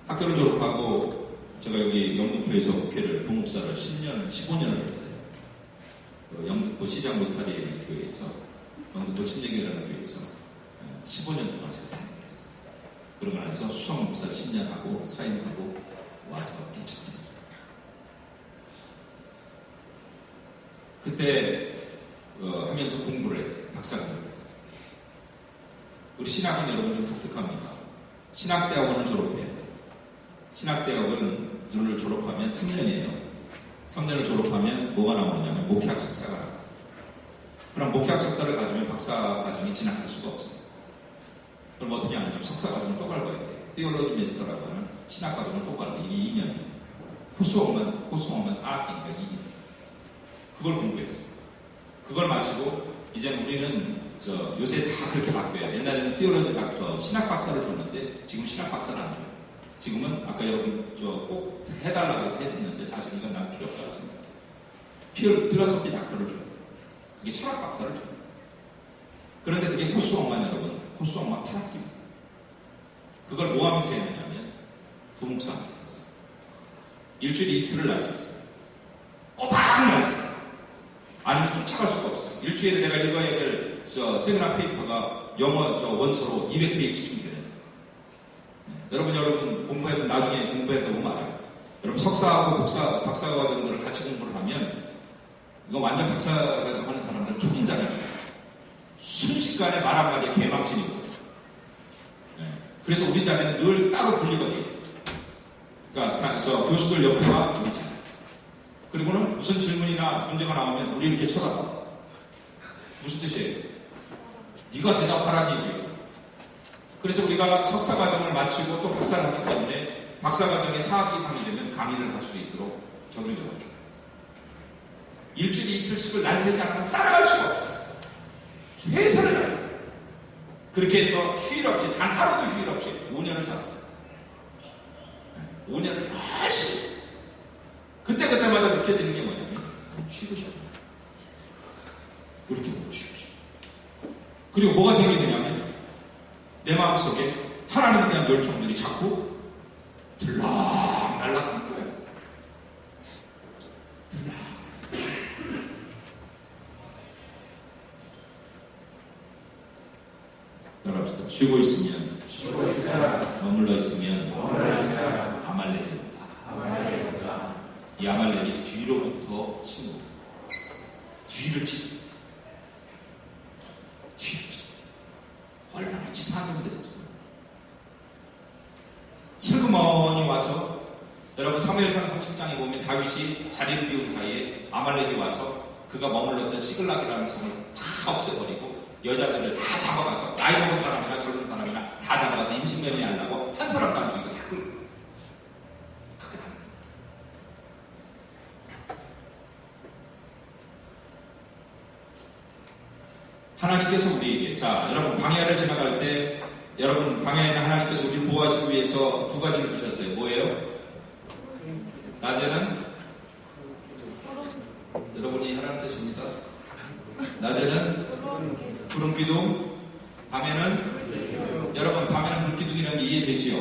학교를 졸업하고 제가 여기 영등포에서 국회를 부목사를 15년을 했어요. 영등포 시장 로타리 교회에서 영등포 침례교회라는 교회에서 15년 동안 제가 사역을 했어요. 그러고 나서 수석 목사를 10년 하고 사임하고 와서 개척했어요. 그때 하면서 공부를 했어요. 박사 공부를 했어요. 우리 신학인 여러분 좀 독특합니다. 신학대학원을 졸업해야 돼요. 신학대학원을 졸업하면 3년이에요. 3년을 졸업하면 뭐가 나오느냐면 목회학 석사가 나와요. 그럼 목회학 석사를 가지면 박사 과정에 진학할 수가 없어요. 그럼 어떻게 하냐면 석사 과정을 또 밟아야 돼요. Theology Master라고 하는 신학 과정을 또 밟아요. 이게 2년이에요. 코스원만 4학기니까 2년. 그걸 공부했어요. 그걸 마치고 이제 우리는 요새 다 그렇게 바뀌어요. 옛날에는 Theology 닥터 신학 박사를 줬는데 지금 신학 박사를 안 줘요. 지금은 아까 여러분 꼭 해달라고 해서 했는데 사실 이건 난 필요 없다고 생각해요. 필로소피 닥터를 줘요. 그게 철학 박사를 줘요. 그런데 그게 코스원만 여러분, 코스원만 8학기입니다. 그걸 뭐 하면서 했느냐면 부목사 하면서 했어요. 일주일에 이틀을 날 수 있어요. 꼬박 날 수 있어요. 아니면 쫓아갈 수가 없어요. 일주일에 내가 읽어야 될 세미나 페이퍼가 영어 원서로 200페이지쯤 되는데 여러분 공부해보면 나중에 공부했다 보면 알아요. 여러분 석사하고 박사 과정들을 같이 공부를 하면 이거 완전 박사 과정 하는 사람들은 촉인자입니다. 순식간에 말 한마디에 개망신이고 그래서 우리 자리는 늘 따로 분리가 되어 있어요. 그러니까 교수들 옆에와 우리 자리. 그리고는 무슨 질문이나 문제가 나오면 우리 이렇게 쳐다봐. 무슨 뜻이에요? 네가 대답하라는 얘기예요. 그래서 우리가 석사 과정을 마치고 또 박사를 하기 때문에 박사 과정에 4학기 이상이 되면 강의를 할 수 있도록 저를 열어줘요. 일주일에 이틀씩을 날새지 않고 따라갈 수가 없어요. 회사를 다녔어요. 그렇게 해서 휴일 없이 단 하루도 휴일 없이 5년을 살았어요. 5년을 열심히 살았어요. 그때마다 느껴지는 게 뭐냐면 쉬고 싶어요. 그렇게 보고 쉬고 싶어요. 그리고 뭐가 생기느냐면 내 마음속에 하나님에 대한 열정들이 자꾸 들락날락하는 거예요. 따라합시다. 쉬고 있으면 머물러 있으면 아말렉이다. 이 아말렉이 뒤로부터 치고 뒤를 치고 얼마나 치사한 놈들이죠. 슬그머니 와서 여러분 사무엘상 30장에 보면 다윗이 자리를 비운 사이에 아말렉이 와서 그가 머물렀던 시글락이라는 성을 다 없애버리고 여자들을 다 잡아가서 나이 먹은 사람이나 젊은 사람이나 다 잡아가서 인신매매 하려고 한 사람도 안 죽이고 다 끌고 그게 안 돼요. 하나님께서 우리에게 여러분 광야를 지나갈 때 여러분 광야에는 하나님께서 우리를 보호하시기 위해서 두 가지를 두셨어요. 뭐예요? 낮에는 여러분이 하라는 뜻입니다. 낮에는 구름 기둥, 밤에는 여러분 밤에는 불 기둥이라는 게 이해되지요?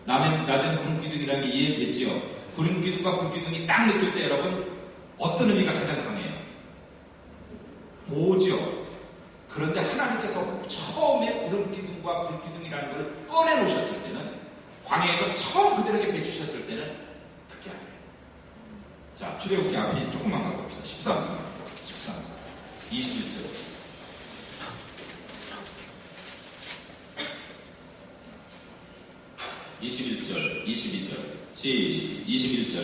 낮에는 구름 기둥이라는 게 이해되지요? 구름 기둥과 불 기둥이 딱 느낄 때 여러분 어떤 의미가 가장 강해요? 보호지요. 그런데 하나님께서 처음에 구름 기둥과 불 기둥이라는 걸 꺼내 놓으셨을 때는 광야에서 처음 그들에게 비추셨을 때는 자, 출애굽기 앞에 조금만 가봅시다. 13절. 21절.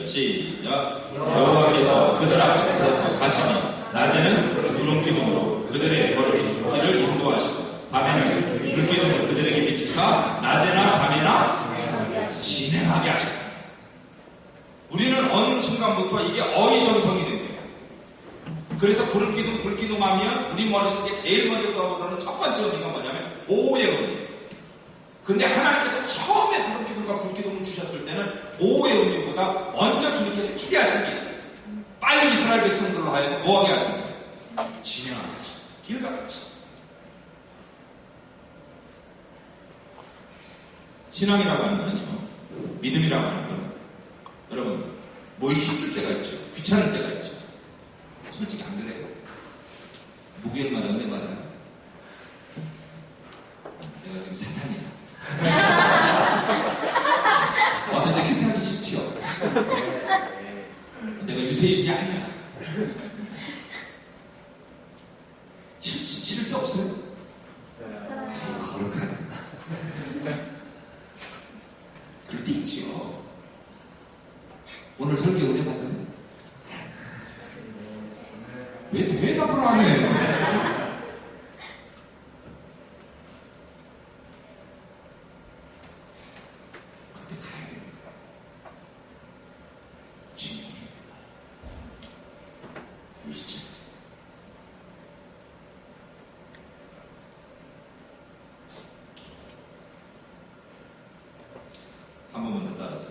시작. 여호와께서 그들 앞서서 가시니 낮에는 구름 기둥으로 그들의 길을 인도하시고 밤에는 불기둥으로 그들에게 비추사 낮에나 밤에나 진행하게 하시고. 우리는 어느 순간부터 이게 어휘정성이 된 거예요. 그래서 불기둥 하면 우리 머릿속에 제일 먼저 떠오르는 첫 번째 의미가 뭐냐면 보호의 의미. 근데 하나님께서 처음에 불기둥과 불기둥을 주셨을 때는 보호의 의미보다 먼저 주님께서 기대하신 게 있었어요. 빨리 이스라엘 백성들로 하여금 뭐하게 하신 거예요? 진행하게 하신 거예요. 길 가게 하신 거예요. 신앙이라고 하는 거는요, 믿음이라고 하는 거는 여러분 모이기 힘들 때가 있죠. 귀찮을 때가 있죠. 솔직히 안 그래요? 목요일마다 은혜 받아요. 내가 지금 사탄이다. 어떤데 큐트하기 싫지요? 내가 유세인이 아니야. 싫을 때 없어요? 거룩하네. 그럴 때 있지요. 오늘 설교 은혜 받아요? 왜 대답을 안 해? 그때 가야 됩니다. 진행해야 됩니다. 보이시죠? 한 번만 더 따라서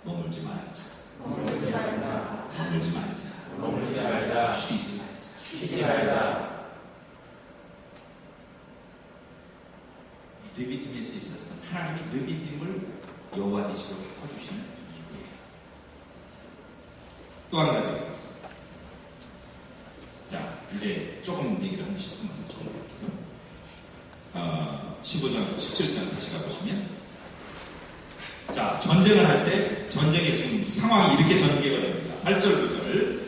머물지 말자. 머물지 말자. 머물지 말자. 머물지 말자. 쉬지 말자. 쉬지 말자. 르비딤에서 있었던 하나님이 르비딤을 여호와 니시로 바꿔주시는 이유예요. 또 한 가지가 있습니다. 자, 이제 조금 얘기를 한 10분만 더 정리할게요. 15장, 17장 다시 가보시면, 자, 전쟁을 할 때 전쟁의 지금 상황이 이렇게 전개가 됩니다. 8절, 9절.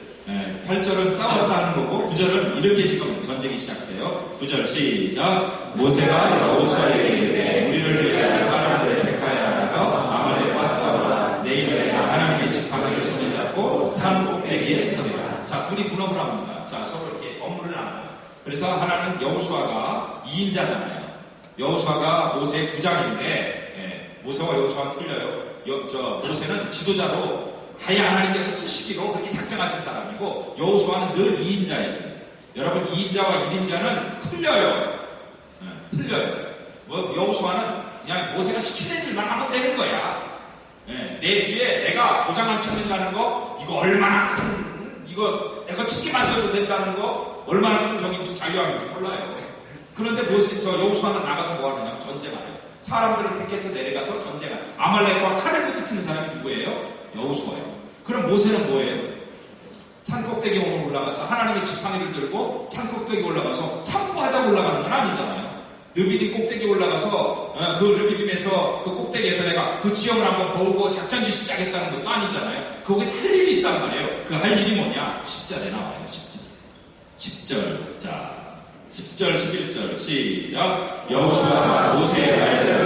8절은 싸웠다는 거고 9절은 이렇게 지금 전쟁이 시작돼요. 9절 시작. 모세가 여호수아에게 이르되 우리를 위하여 사람들의 백하에 나가서 아말렉과 싸우라. 내일 내가 하나님의 지팡이를 손에 잡고 산 꼭대기에 서리라. 자, 둘이 분업을 합니다. 자, 서로 이렇게 업무를 나눠요. 그래서 하나는 여호수아가 2인자잖아요. 여호수아가 모세의 부장인데 모세와 여호수아는 틀려요. 모세는 지도자로 하야 하나님께서 쓰시기로 그렇게 작정하신 사람이고 여호수아는 늘 2인자였어요. 여러분 2인자와 1인자는 틀려요. 틀려요. 여호수아는 그냥 모세가 시키는 일만 하면 되는 거야. 내 뒤에 내가 도장 안 찍는다는 거 이거 얼마나 큰 이거 내가 찍기만 해도 된다는 거 얼마나 큰 정인지 자유함인지 몰라요. 그런데 여호수아는 나가서 뭐 하느냐 전쟁하래요. 사람들을 택해서 내려가서 전쟁하래요. 아말렉과 칼을 부딪히는 사람이 누구예요? 여호수아예요. 그럼 모세는 뭐예요? 산꼭대기에 올라가서 하나님의 지팡이를 들고 산꼭대기에 올라가서 산구하자고 올라가는 건 아니잖아요. 르비딤 꼭대기에 올라가서 그 르비딤에서 그 꼭대기에서 내가 그 지형을 한번 보고 작전지 시작했다는 것도 아니잖아요. 거기서 할 일이 있단 말이에요. 그 할 일이 뭐냐? 10절에 나와요. 10절. 자, 10절, 11절 시작. 여호수아가 모세의 말대로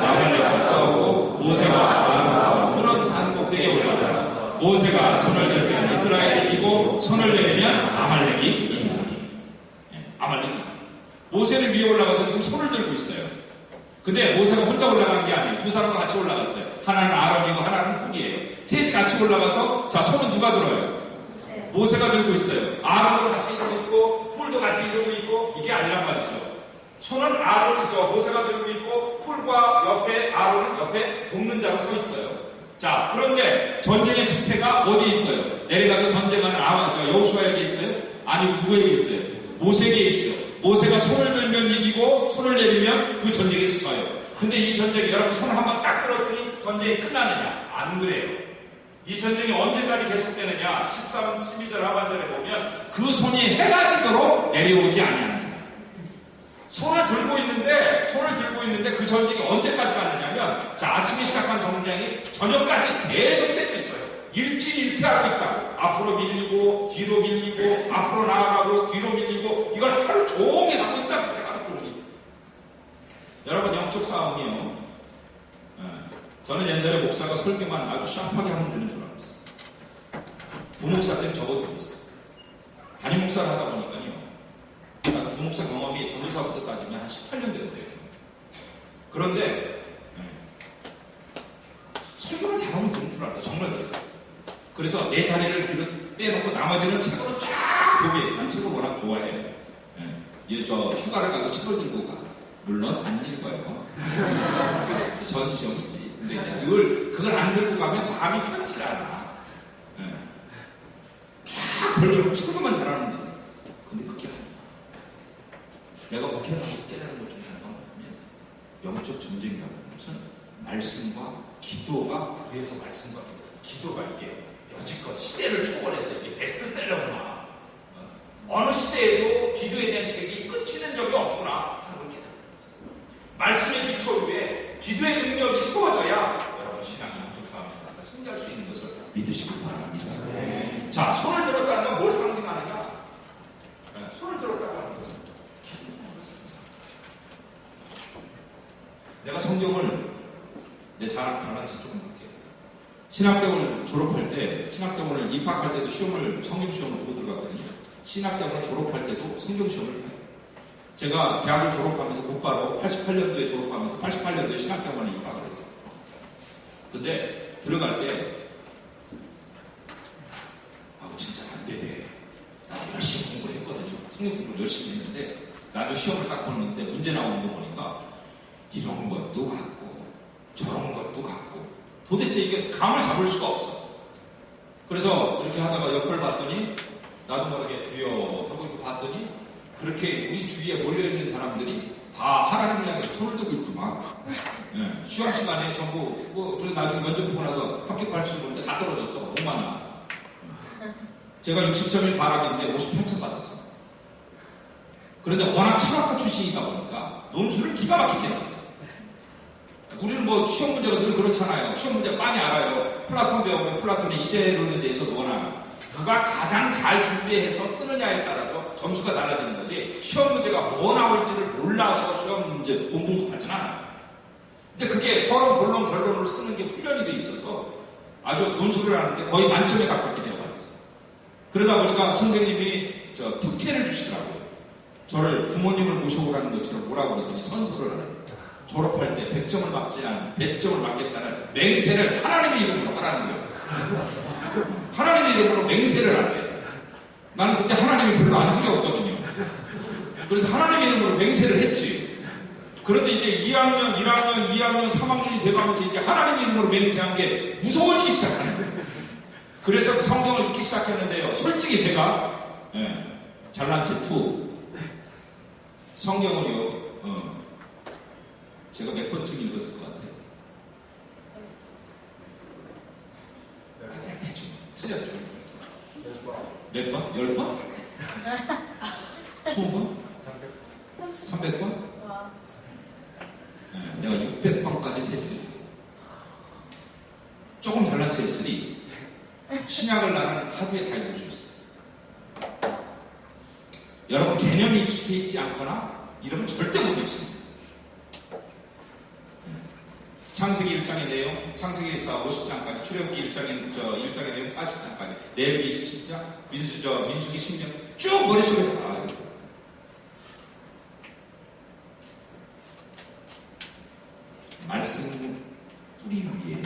아말렉과 싸우고 모세와 아론과 푸른 산 꼭대기에 올라가서 모세가 손을 들면 이스라엘이 이기고 손을 내리면 아말렉이 이기더니. 아말렉이. 모세는 위에 올라가서 지금 손을 들고 있어요. 근데 모세가 혼자 올라가는 게 아니에요. 두 사람과 같이 올라갔어요. 하나는 아론이고 하나는 훌이에요. 셋이 같이 올라가서 자, 손은 누가 들어요? 모세가 들고 있어요. 아론도 같이 들고 있고 훌도 같이 들고 있고 이게 아니란 말이죠. 손은 모세가 들고 있고 훌과 옆에 아론은 옆에 돕는 자로 서 있어요. 자, 그런데 전쟁의 승패가 어디 있어요? 내려가서 전쟁하는 여호수아에게 있어요? 아니고 누구에게 있어요? 모세에게 있죠. 모세가 손을 들면 이기고 손을 내리면 그 전쟁에서 져요. 근데 이 전쟁이 여러분 손을 한번 딱 들었더니 전쟁이 끝나느냐? 안 그래요. 이 전쟁이 언제까지 계속되느냐? 13, 12절 하반절에 보면 그 손이 해가 지도록 내려오지 아니하는 줄. 손을 들고 있는데 그 전쟁이 언제까지 가느냐면 자, 아침에 시작한 전쟁이 저녁까지 계속되고 있어요. 일진일퇴하고 있다고. 앞으로 밀리고 뒤로 밀리고 앞으로 나아가고 뒤로 밀리고 이걸 하루 종일 하고 있다고 그래. 하루 종일. 여러분 영적 싸움이요. 저는 옛날에 목사가 설교만 아주 샴하게 하면 되는 줄 알았어요. 부목사 때는 적어도 그랬어요. 담임 목사를 하다 보니까요. 나도 부목사 경험이 전도사부터 따지면 한 18년 됐대요. 그런데 설교를 잘하면 되는 줄 알았어요. 정말 그랬어요. 그래서 내 자리를 빼놓고 나머지는 책으로 쫙 도배해. 난 책을 워낙 좋아해. 저 휴가를 가도 책을 들고 가. 물론 안 읽어요. 전시형이지. 근데 늘 그걸 안 들고 가면 마음이 편치 않아. 쫙 벌려놓고 책만 잘하는 데. 근데 그게 아니야. 내가 목회를 하면서 깨달은 것 중에 하나가 뭐냐면 영적 전쟁이라고 하는 것은 말씀과 기도가 그래서 말씀과 기도가 이게 여지껏 시대를 초월해서 이게 베스트셀러구나. 어느 시대에도 기도에 대한 책이 끝이는 적이 없구나 하는 걸 깨달았어요. 말씀의 기초 위에 기도의 능력이 세워져야 여러분 신앙이 영적 싸움에서 승리할 수 있는 것을 믿으시기 바랍니다. 네. 자, 손을 들었다는 건 뭘 상징하느냐? 손을 들었다고 하는 것은 기도하는 것입니다. 내가 성경을 내 잘한지 조금 볼게요. 신학대원을 졸업할 때, 신학대원을 입학할 때도 성경 시험을 보고 들어갔거든요. 신학대원을 졸업할 때도 성경 시험을 봐요. 제가 대학을 졸업하면서 곧바로 88년도에 졸업하면서 88년도에 신학대원에 입학을 했어요. 근데 들어갈 때 진짜 안 되네. 나 열심히 공부를 했거든요. 성경 공부를 열심히 했는데 나중에 시험을 딱 보는데 문제 나오는 거 보니까 이런 것도 같고 저런 것도 같고 도대체 이게 감을 잡을 수가 없어. 그래서 이렇게 하다가 옆을 봤더니 나도 모르게 주여 하고 이렇게 봤더니 그렇게 우리 주위에 몰려있는 사람들이 다 하나님을 향해서 손을 들고 있더만. 시험 시간에 전부 그래서 나중에 면접 보고 나서 합격 발표를 보는데 다 떨어졌어. 못 만나. 제가 60점일 바람인데 58점 받았어요. 그런데 워낙 철학과 출신이다 보니까 논술을 기가 막히게 해놨어요. 우리는 뭐 시험 문제가 늘 그렇잖아요. 시험 문제 많이 알아요. 플라톤 배우면 플라톤의 이해론에 대해서 원하는 누가 가장 잘 준비해서 쓰느냐에 따라서 점수가 달라지는 거지 시험 문제가 뭐 나올지를 몰라서 시험 문제 공부 못하진 않아요. 근데 그게 서로 본론 결론을 쓰는 게 훈련이 돼 있어서 아주 논술을 하는데 거의 만점에 가깝게 제가 받았어요. 그러다 보니까 선생님이 특혜를 주시더라고요. 저를 부모님을 모셔오라는 것처럼 뭐라고 그러더니 선서를 하는 졸업할 때 100점을 맞지 않은 100점을 맞겠다는 맹세를 하나님의 이름으로 하라는 거예요. 하나님의 이름으로 맹세를 하래. 나는 그때 하나님이 별로 안 두려웠거든요. 그래서 하나님의 이름으로 맹세를 했지. 그런데 이제 2학년, 1학년, 2학년, 3학년이 돼가면서 이제 하나님의 이름으로 맹세한 게 무서워지기 시작하는 거예요. 그래서 그 성경을 읽기 시작했는데요. 솔직히 제가 잘난 체 2 성경을요. 제가 몇 번쯤 읽었을 것 같아요. 그냥 대충 틀려도 좋을 것 같아요. 몇 번? 10번? 20번? 300번? 내가 600번까지 셌어요. 조금 잘난 체 3. 신약을 나는 하루에 다 읽을 수 있어요. 여러분 개념이 익숙해 있지 않거나 이러면 절대 못 읽습니다. 창세기 1장의 내용, 창세기 50장까지, 출애굽기 1장의 내용 40장까지, 레위기 27장, 민수기 10년 쭉 머릿속에서 나와요. 말씀 뿌리 위에,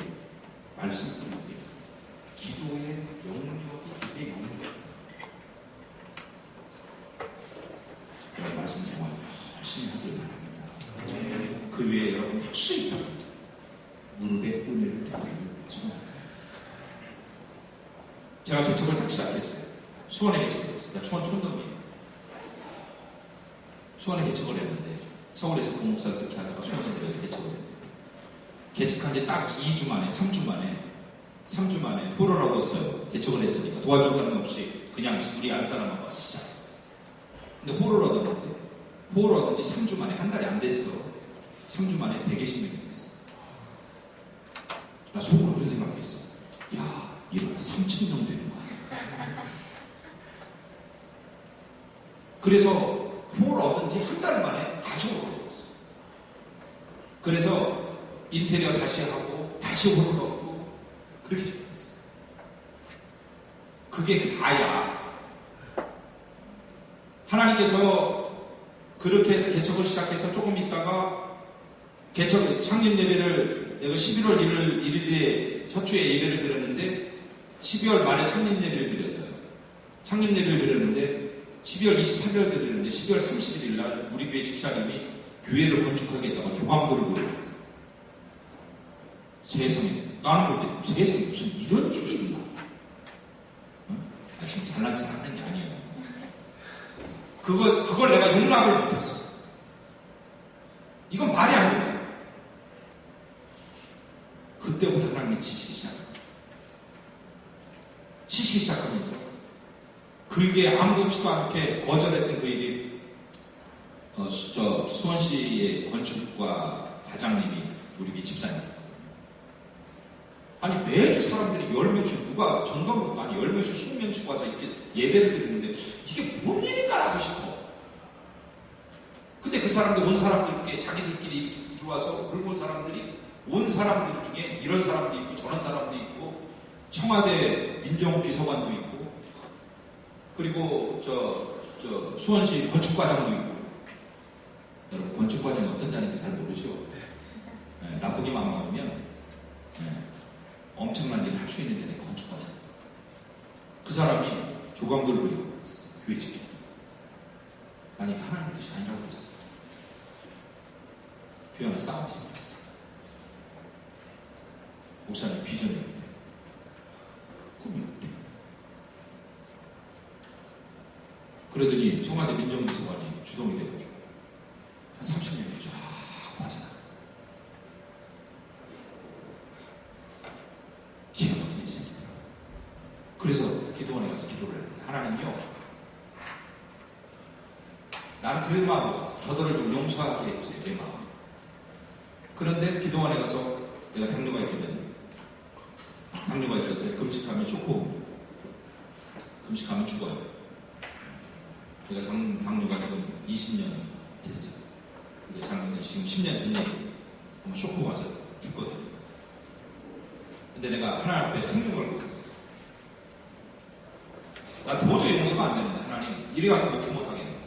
말씀 뿌리 위에 기도의 영역이 그게 영역이에요. 여러분 말씀 생활 열심히 하길 바랍니다. 그 위에 여러분 혹시 있다면 무릎에 은혜를 드리는 소원합니다. 제가 개척을 딱 시작했어요. 수원에 개척을 했어요. 수원 촌동이에요. 수원에 개척을 했는데 서울에서 공목사를 그렇게 하다가 수원에 내려서 개척을 했는데 개척한 지 딱 2주 만에 3주 만에 포로를 얻었어요. 개척을 했으니까 도와줄 사람 없이 그냥 우리 안 사람만 와서 시작했어요. 근데 포로를 얻었는데 포로를 얻은 지 3주 만에 한 달이 안 됐어. 3주 만에 120명이 됐어. 나 속으로 그런 생각했어. 야, 이러다 그래서 표를 얻은 지 한 달 만에 다시 홀을 얻었어요. 그래서 인테리어 다시 하고 다시 홀을 얻고 그렇게 좋았어요. 그게 다야. 하나님께서 그렇게 해서 개척을 시작해서 조금 있다가 개척 창립 예배를 내가 11월 1일에 첫 주에 예배를 드렸는데 12월 말에 창립 예배를 드렸어요. 창립 예배를 드렸는데 12월 28일 드렸는데 12월 31일 날 우리 교회 집사님이 교회를 건축하겠다고 조감도를 보내왔어요. 세상에 나는 볼 때 세상에 무슨 이런 일이 있나? 지금 잘난 척 하는 게 아니에요. 그걸 내가 용납을 못했어. 이건 말이 안 된다. 그때부터 하나님이 치시기 시작합니다. 치시기 시작하면서 그에게 아무렇지도 않게 거절했던 그에게 수원시의 건축과 과장님이 우리 교회 집사님이거든요. 아니 매주 사람들이 10명씩 누가 전광도 아니 10명씩 20명씩 와서 이렇게 예배를 드리는데 이게 뭔 일인가 나도 싶어. 근데 그 사람들 온 사람들께 자기들끼리 이렇게 들어와서 물건 사람들이 온 사람들 중에 이런 사람도 있고 저런 사람도 있고 청와대 민정비서관도 있고 그리고 수원시 건축과장도 있고. 여러분 건축과장이 어떤 자리인지 잘 모르죠. 네, 나쁘게만 먹으면 엄청난 일을 할 수 있는 자리가 건축과장. 그 사람이 조감도를 부리고 있어. 교회 지켰다. 아니 이게 하나님의 뜻이 아니라고 했어. 교회 안에 싸움이 생겼어. 목사님 비전이 없대. 꿈이 없대. 그러더니 청와대 민정비서관이 주동이 돼가지고 한 30년이 쫙 빠져나가. 기가 막힌 인생이더라. 그래서 기도원에 가서 기도를 했는데 하나님요, 나는 그런 마음으로 갔어. 저들을 좀 용서하게 해주세요. 내 마음. 그런데 기도원에 가서 내가 당뇨가 있거든요. 당뇨가 있어서 금식하면 쇼크, 금식하면 죽어요. 제가 당뇨가 지금 20년 됐어요. 작년에 지금 10년 전 얘기. 쇼크 와서 죽거든요. 근데 내가 하나님 앞에 생명을 받았어. 나 도저히 용서가 안 되는데 하나님 이래 갖고 목회 못 하겠는데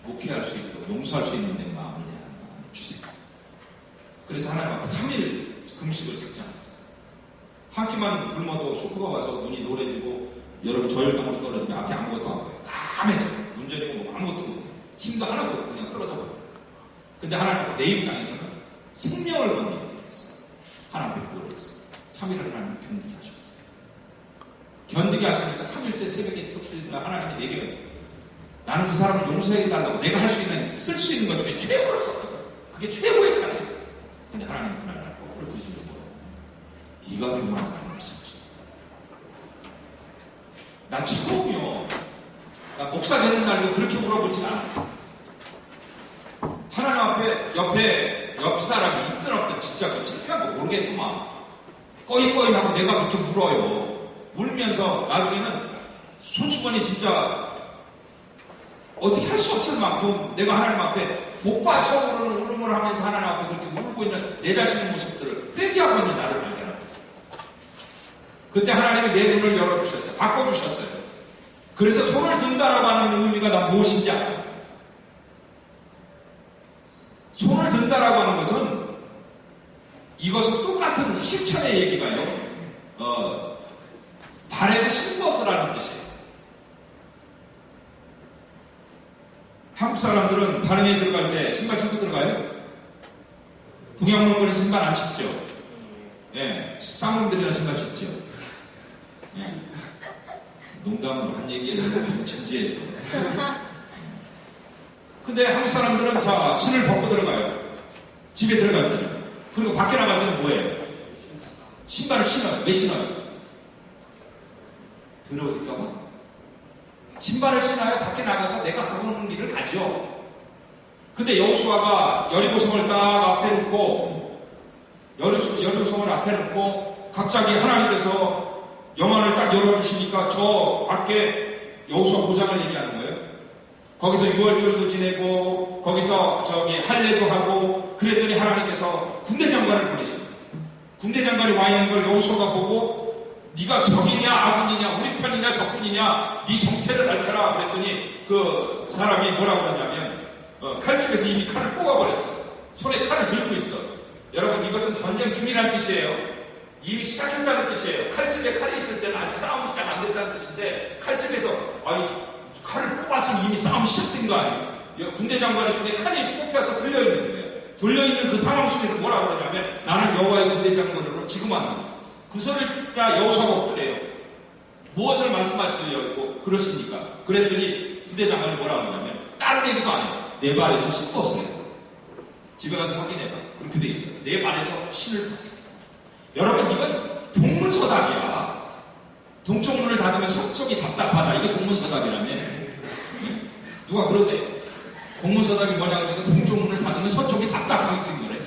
목회할 수 있고 용서할 수 있는 데 마음을 내가 주세요. 그래서 하나님 앞에 3일 금식을 작정했어. 한 끼만 굶어도 쇼크가 와서 눈이 노래지고 여러분 저혈당으로 떨어지면 앞에 아무것도 안 보여요. 까매져. 운전이고 뭐 아무것도 못해. 힘도 하나도 없고 그냥 쓰러져 버려요. 근데 하나님 내 입장에서는 생명을 얻는 일이 되었어. 하나님 앞에 그걸 했어. 3일을 하나님 견디게 하셨어요. 견디게 하시면서 3일째 새벽에 터뜨리면 하나님이 내게 나는 그 사람을 용서해달라고 내가 할 수 있는 쓸 수 있는 것 중에 최고를 썼거든. 그게 최고의 카드였어. 근데 하나님 그날 날 거꾸로 드시면서 네가 교만하다고 말씀하셨다. 나 처음이요. 나 목사 되는 날도 그렇게 물어보진 않았어. 하나님 앞에 옆에 옆 사람이 있든 없든 진짜 그 창피한 거 모르겠구만. 꺼이꺼이 하고 내가 그렇게 울어요. 울면서 나중에는 손수건이 진짜 어떻게 할 수 없을 만큼 내가 하나님 앞에 복받쳐 오르는 울음을 하면서 하나님 앞에 그렇게 울고 있는 내 자신의 모습들을 회개하고 있는 나를 발견합니다. 그때 하나님이 내 눈을 열어주셨어요. 바꿔주셨어요. 그래서 손을 든다라고 하는 의미가 난 무엇인지 알아요. 손을 든다라고 하는 것은 이것은 똑같은 실천의 얘기가요. 발에서 신벗으라는 뜻이에요. 한국 사람들은 발에 들어갈 때 신발 신고 들어가요? 동양 문화에서 신발 안 신죠? 예, 쌍놈들이나 신발 신죠? 예. 농담으로 한 얘기예요. 너무 진지해서. 근데 한국 사람들은 자, 신을 벗고 들어가요. 집에 들어갈 때는. 그리고 밖에 나갈 때는 뭐예요? 신발을 신어요. 왜 신어요? 더러워질까봐? 신발을 신어야 밖에 나가서 내가 가고 있는 길을 가죠. 근데 여호수아가 여리고성을 딱 앞에 놓고 여리고성을 앞에 놓고 갑자기 하나님께서 영안을 딱 열어주시니까 저 밖에 여호수아 5장을 얘기하는 거예요. 거기서 6월절도 지내고 거기서 저기 할례도 하고 그랬더니 하나님께서 군대 장관을 보내십니다. 군대 장관이 와 있는 걸 여호수아가 보고 네가 적이냐 아군이냐 우리 편이냐 적군이냐 네 정체를 밝혀라 그랬더니 그 사람이 뭐라고 그러냐면 칼집에서 이미 칼을 뽑아버렸어. 손에 칼을 들고 있어. 여러분 이것은 전쟁 중이라는 뜻이에요. 이미 시작했다는 뜻이에요. 칼집에 칼이 있을 때는 아직 싸움이 시작 안 됐다는 뜻인데 칼집에서 아니 칼을 뽑았으면 이미 싸움이 시작된 거 아니에요. 군대 장관의 손에 칼이 뽑혀서 들려있는 거예요. 들려있는 그 상황 속에서 뭐라고 그러냐면 나는 여호와의 군대 장관으로 지금 왔는다. 그 소리를 자 여호수아가 엎드려요. 무엇을 말씀하시려고 그러십니까? 그랬더니 군대 장관이 뭐라고 그러냐면 다른 얘기도 안 해요. 내 발에서 신 벗어요. 집에 가서 확인해봐. 그렇게 돼 있어요. 내 발에서 신을 벗어요. 여러분 이건 동문서답이야. 동쪽 문을 닫으면 서쪽이 답답하다. 이게 동문서답이라며. 누가 그러대. 동문서답이 뭐냐 그러니까 동쪽 문을 닫으면 서쪽이 답답하게 찍는 거래.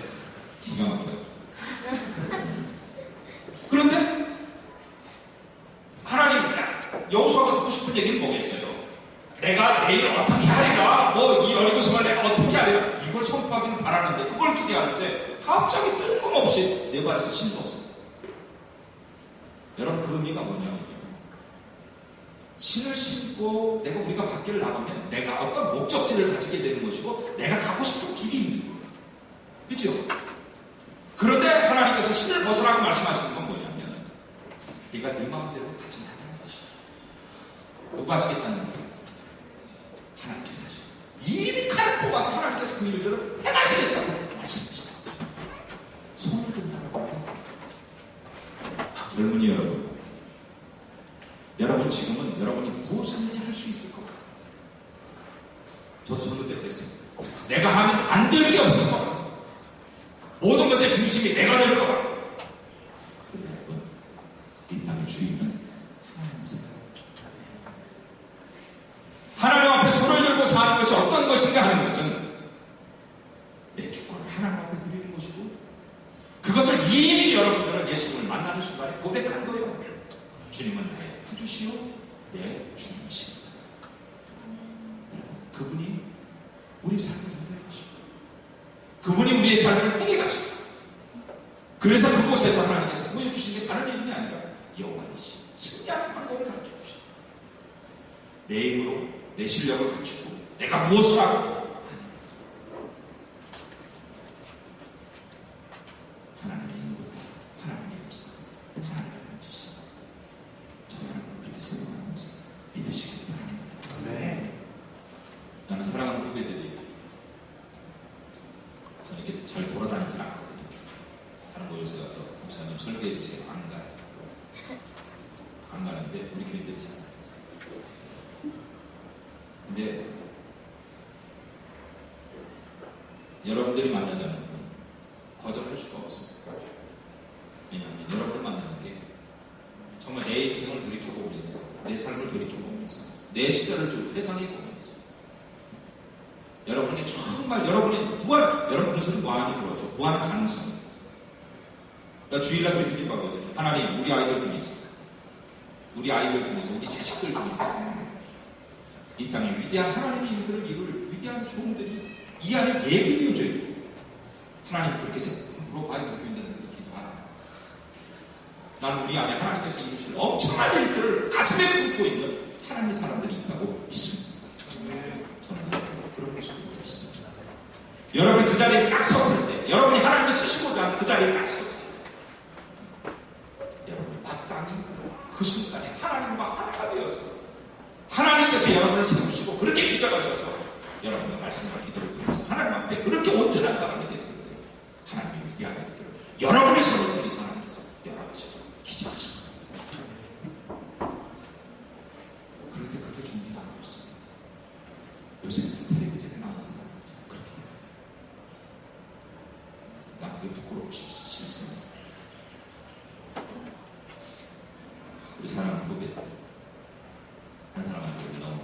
기가 막혀요. 그런데 하나님 여호수아가 듣고 싶은 얘기는 뭐겠어요? 내가 내일 어떻게 하리라 뭐 이 여리고성을 내가 어떻게 하리라 이걸 선포하기는 바라는데 그걸 기대하는데 갑자기 뜬금없이 내 발에서 신었어. 여러분 그 의미가 뭐냐면요. 신을 신고 내가 우리가 밖을 나가면 내가 어떤 목적지를 가지게 되는 것이고 내가 가고 싶은 길이 있는 거예요. 그죠? 그런데 하나님께서 신을 벗으라고 말씀하시는 건 뭐냐면 네가 네 마음대로 가지 말라는 뜻이에요. 누가 하시겠다는 거예요? 하나님께서 하시고 이미 칼을 뽑아서 하나님께서 그 일들을 행하시겠다고 말씀하시죠. 손을 든다라고 합니다. 젊은이 여러분 지금은 여러분이 무엇이든지 할 수 있을 것 같아요. 저도 젊을 때 그랬습니다. 내가 하면 안 될 게 없을 것 같아요. 모든 것의 중심이 내가 될 것 같아요. 근데 여러분 이 땅의 주인은 하나님이세요. 하나님 앞에 손을 들고 사는 것이 어떤 것인가 하는 것은 내 주권을 하나님 앞에 드리는 것이고 그것을 이미 여러분들은 예수님을 만나는 순간에 고백한 거예요. 주님은 나의 구주시오 내 주님이십니다. 그분이 우리 삶을 인도해 가시고 그분이 우리의 삶을 행해 가시고 그래서 그곳에서 하나님께서 보여주신 게 다른 이름이 아니라 여호와이시 승리하는 방법을 가르쳐 주시고 내 힘으로 내 실력을 갖추고 내가 무엇을 하고 하나님의 인도 하나님의 역사 하나님의 주시 저희는 그렇게 생각하는 것을 믿으시기 바랍니다. 네. 나는 사랑하는 후배들이 저는 이렇게 잘 돌아다니진 않거든요. 다른 곳에 가서 목사님 설교해 주세요. 안 가요. 안 가는데 우리 교인들이 잘 가요. 근데 여러분들이 만나자는 건 거절할 수가 없어요. 왜냐하면 여러분을 만나는 게 정말 내 인생을 돌이켜보면서 내 삶을 돌이켜보면서 내 시절을 좀 회상해보면서 여러분이 정말 여러분이 여러분 그런 소리 많이 들어죠. 무한한 가능성입니다. 나 주일날 그렇게 기도하거든요. 하나님 우리 아이들 중에서 우리 자식들 중에서 이 땅에 위대한 하나님의 일들을 이룰 위대한 종들이 이 안에 예비되어져 있고 하나님 그렇게 물어봐야 그렇게 있는데 기도하라. 나는 우리 안에 하나님께서 이루실 엄청난 일들을 가슴에 품고 있는 하나님의 사람들이 있다고 믿습니다. 저는 그런 모습을 믿습니다. 여러분이 그 자리에 딱 섰을 때 여러분이 하나님을 쓰시고자 하는 그 자리에 딱 섰을 때 여러분 마땅히 그 순간에 하나님과 하나가 되어서 하나님께서 여러분을 세우시고 그렇게 빚어가셔서 여러분의 말씀과 기도를 통해서 하나님 앞에 그렇게 온전한 사람이 됐을 때 하나님의 위대한 일들을 여러분의 손을 들이서 하나님께서 열어가시고 기도하시고 그런데 그렇게 준비가 안 됐습니다. 요새 텔레비전에 나오는 사람들 그렇게 돼요. 난 그게 부끄러워 싫습니다. 우리 사랑하는 후배들 한 사람한테 너무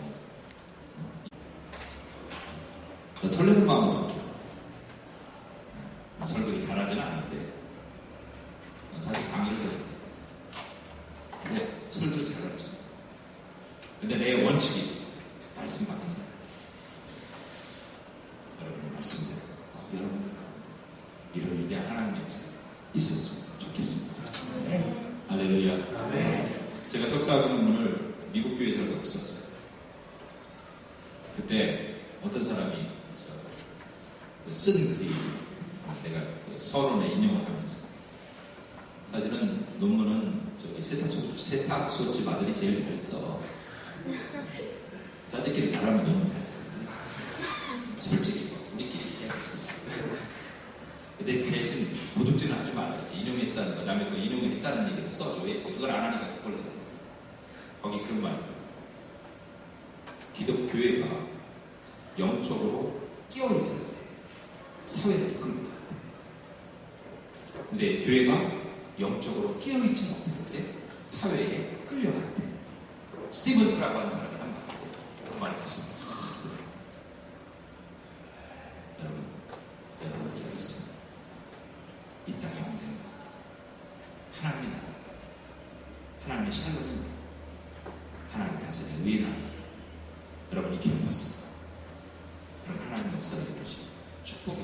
설레는 마음으로 왔어요. 설교를 잘하지는 않는데 사실 강의를 해줘요. 근데 설교를 잘하죠. 근데 내 원칙이 있어. 말씀 받는 사람. 그게 하나님의 역사 있었으면 좋겠습니다. 할렐루야. 제가 석사학위문을 미국 교회에서 갖고 있었어요. 그때 어떤 사람이 쓴 글이 내가 그 서론에 인용을 하면서 사실은 논문은 저기 세탁소집 아들이 제일 잘 써. 자기끼리 잘하면 논문 잘 쓰는데 솔직히 뭐 우리끼리 얘기하면 솔직히. 근데 대신 도둑질은 하지 말아야지. 인용했다는 거, 남의 거 인용했다는 얘기를 써줘야지. 그걸 안 하니까 그걸 해. 거기 그 말. 기독교회가 영적으로 끼어있을 때 사회를 이끌고 가. 근데 교회가 영적으로 끼어있지 못할 때 사회에 끌려갔대. 스티븐스라고 하는 사람이 한 말이고 그 말을 했습니다. 여러분 기억있습니다. 이 땅의 언젠가 하나님의 나라, 하나님의 샬롬이 하나님 다스리는 의의 나라 여러분이 기억했습니다. 그런 하나님의 역사를 이루시 축복이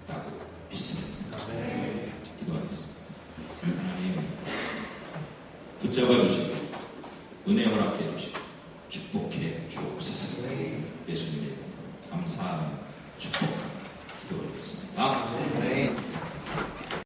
있다고 믿습니다. 기도하겠습니다. 하나님 붙잡아 주시고 은혜 허락해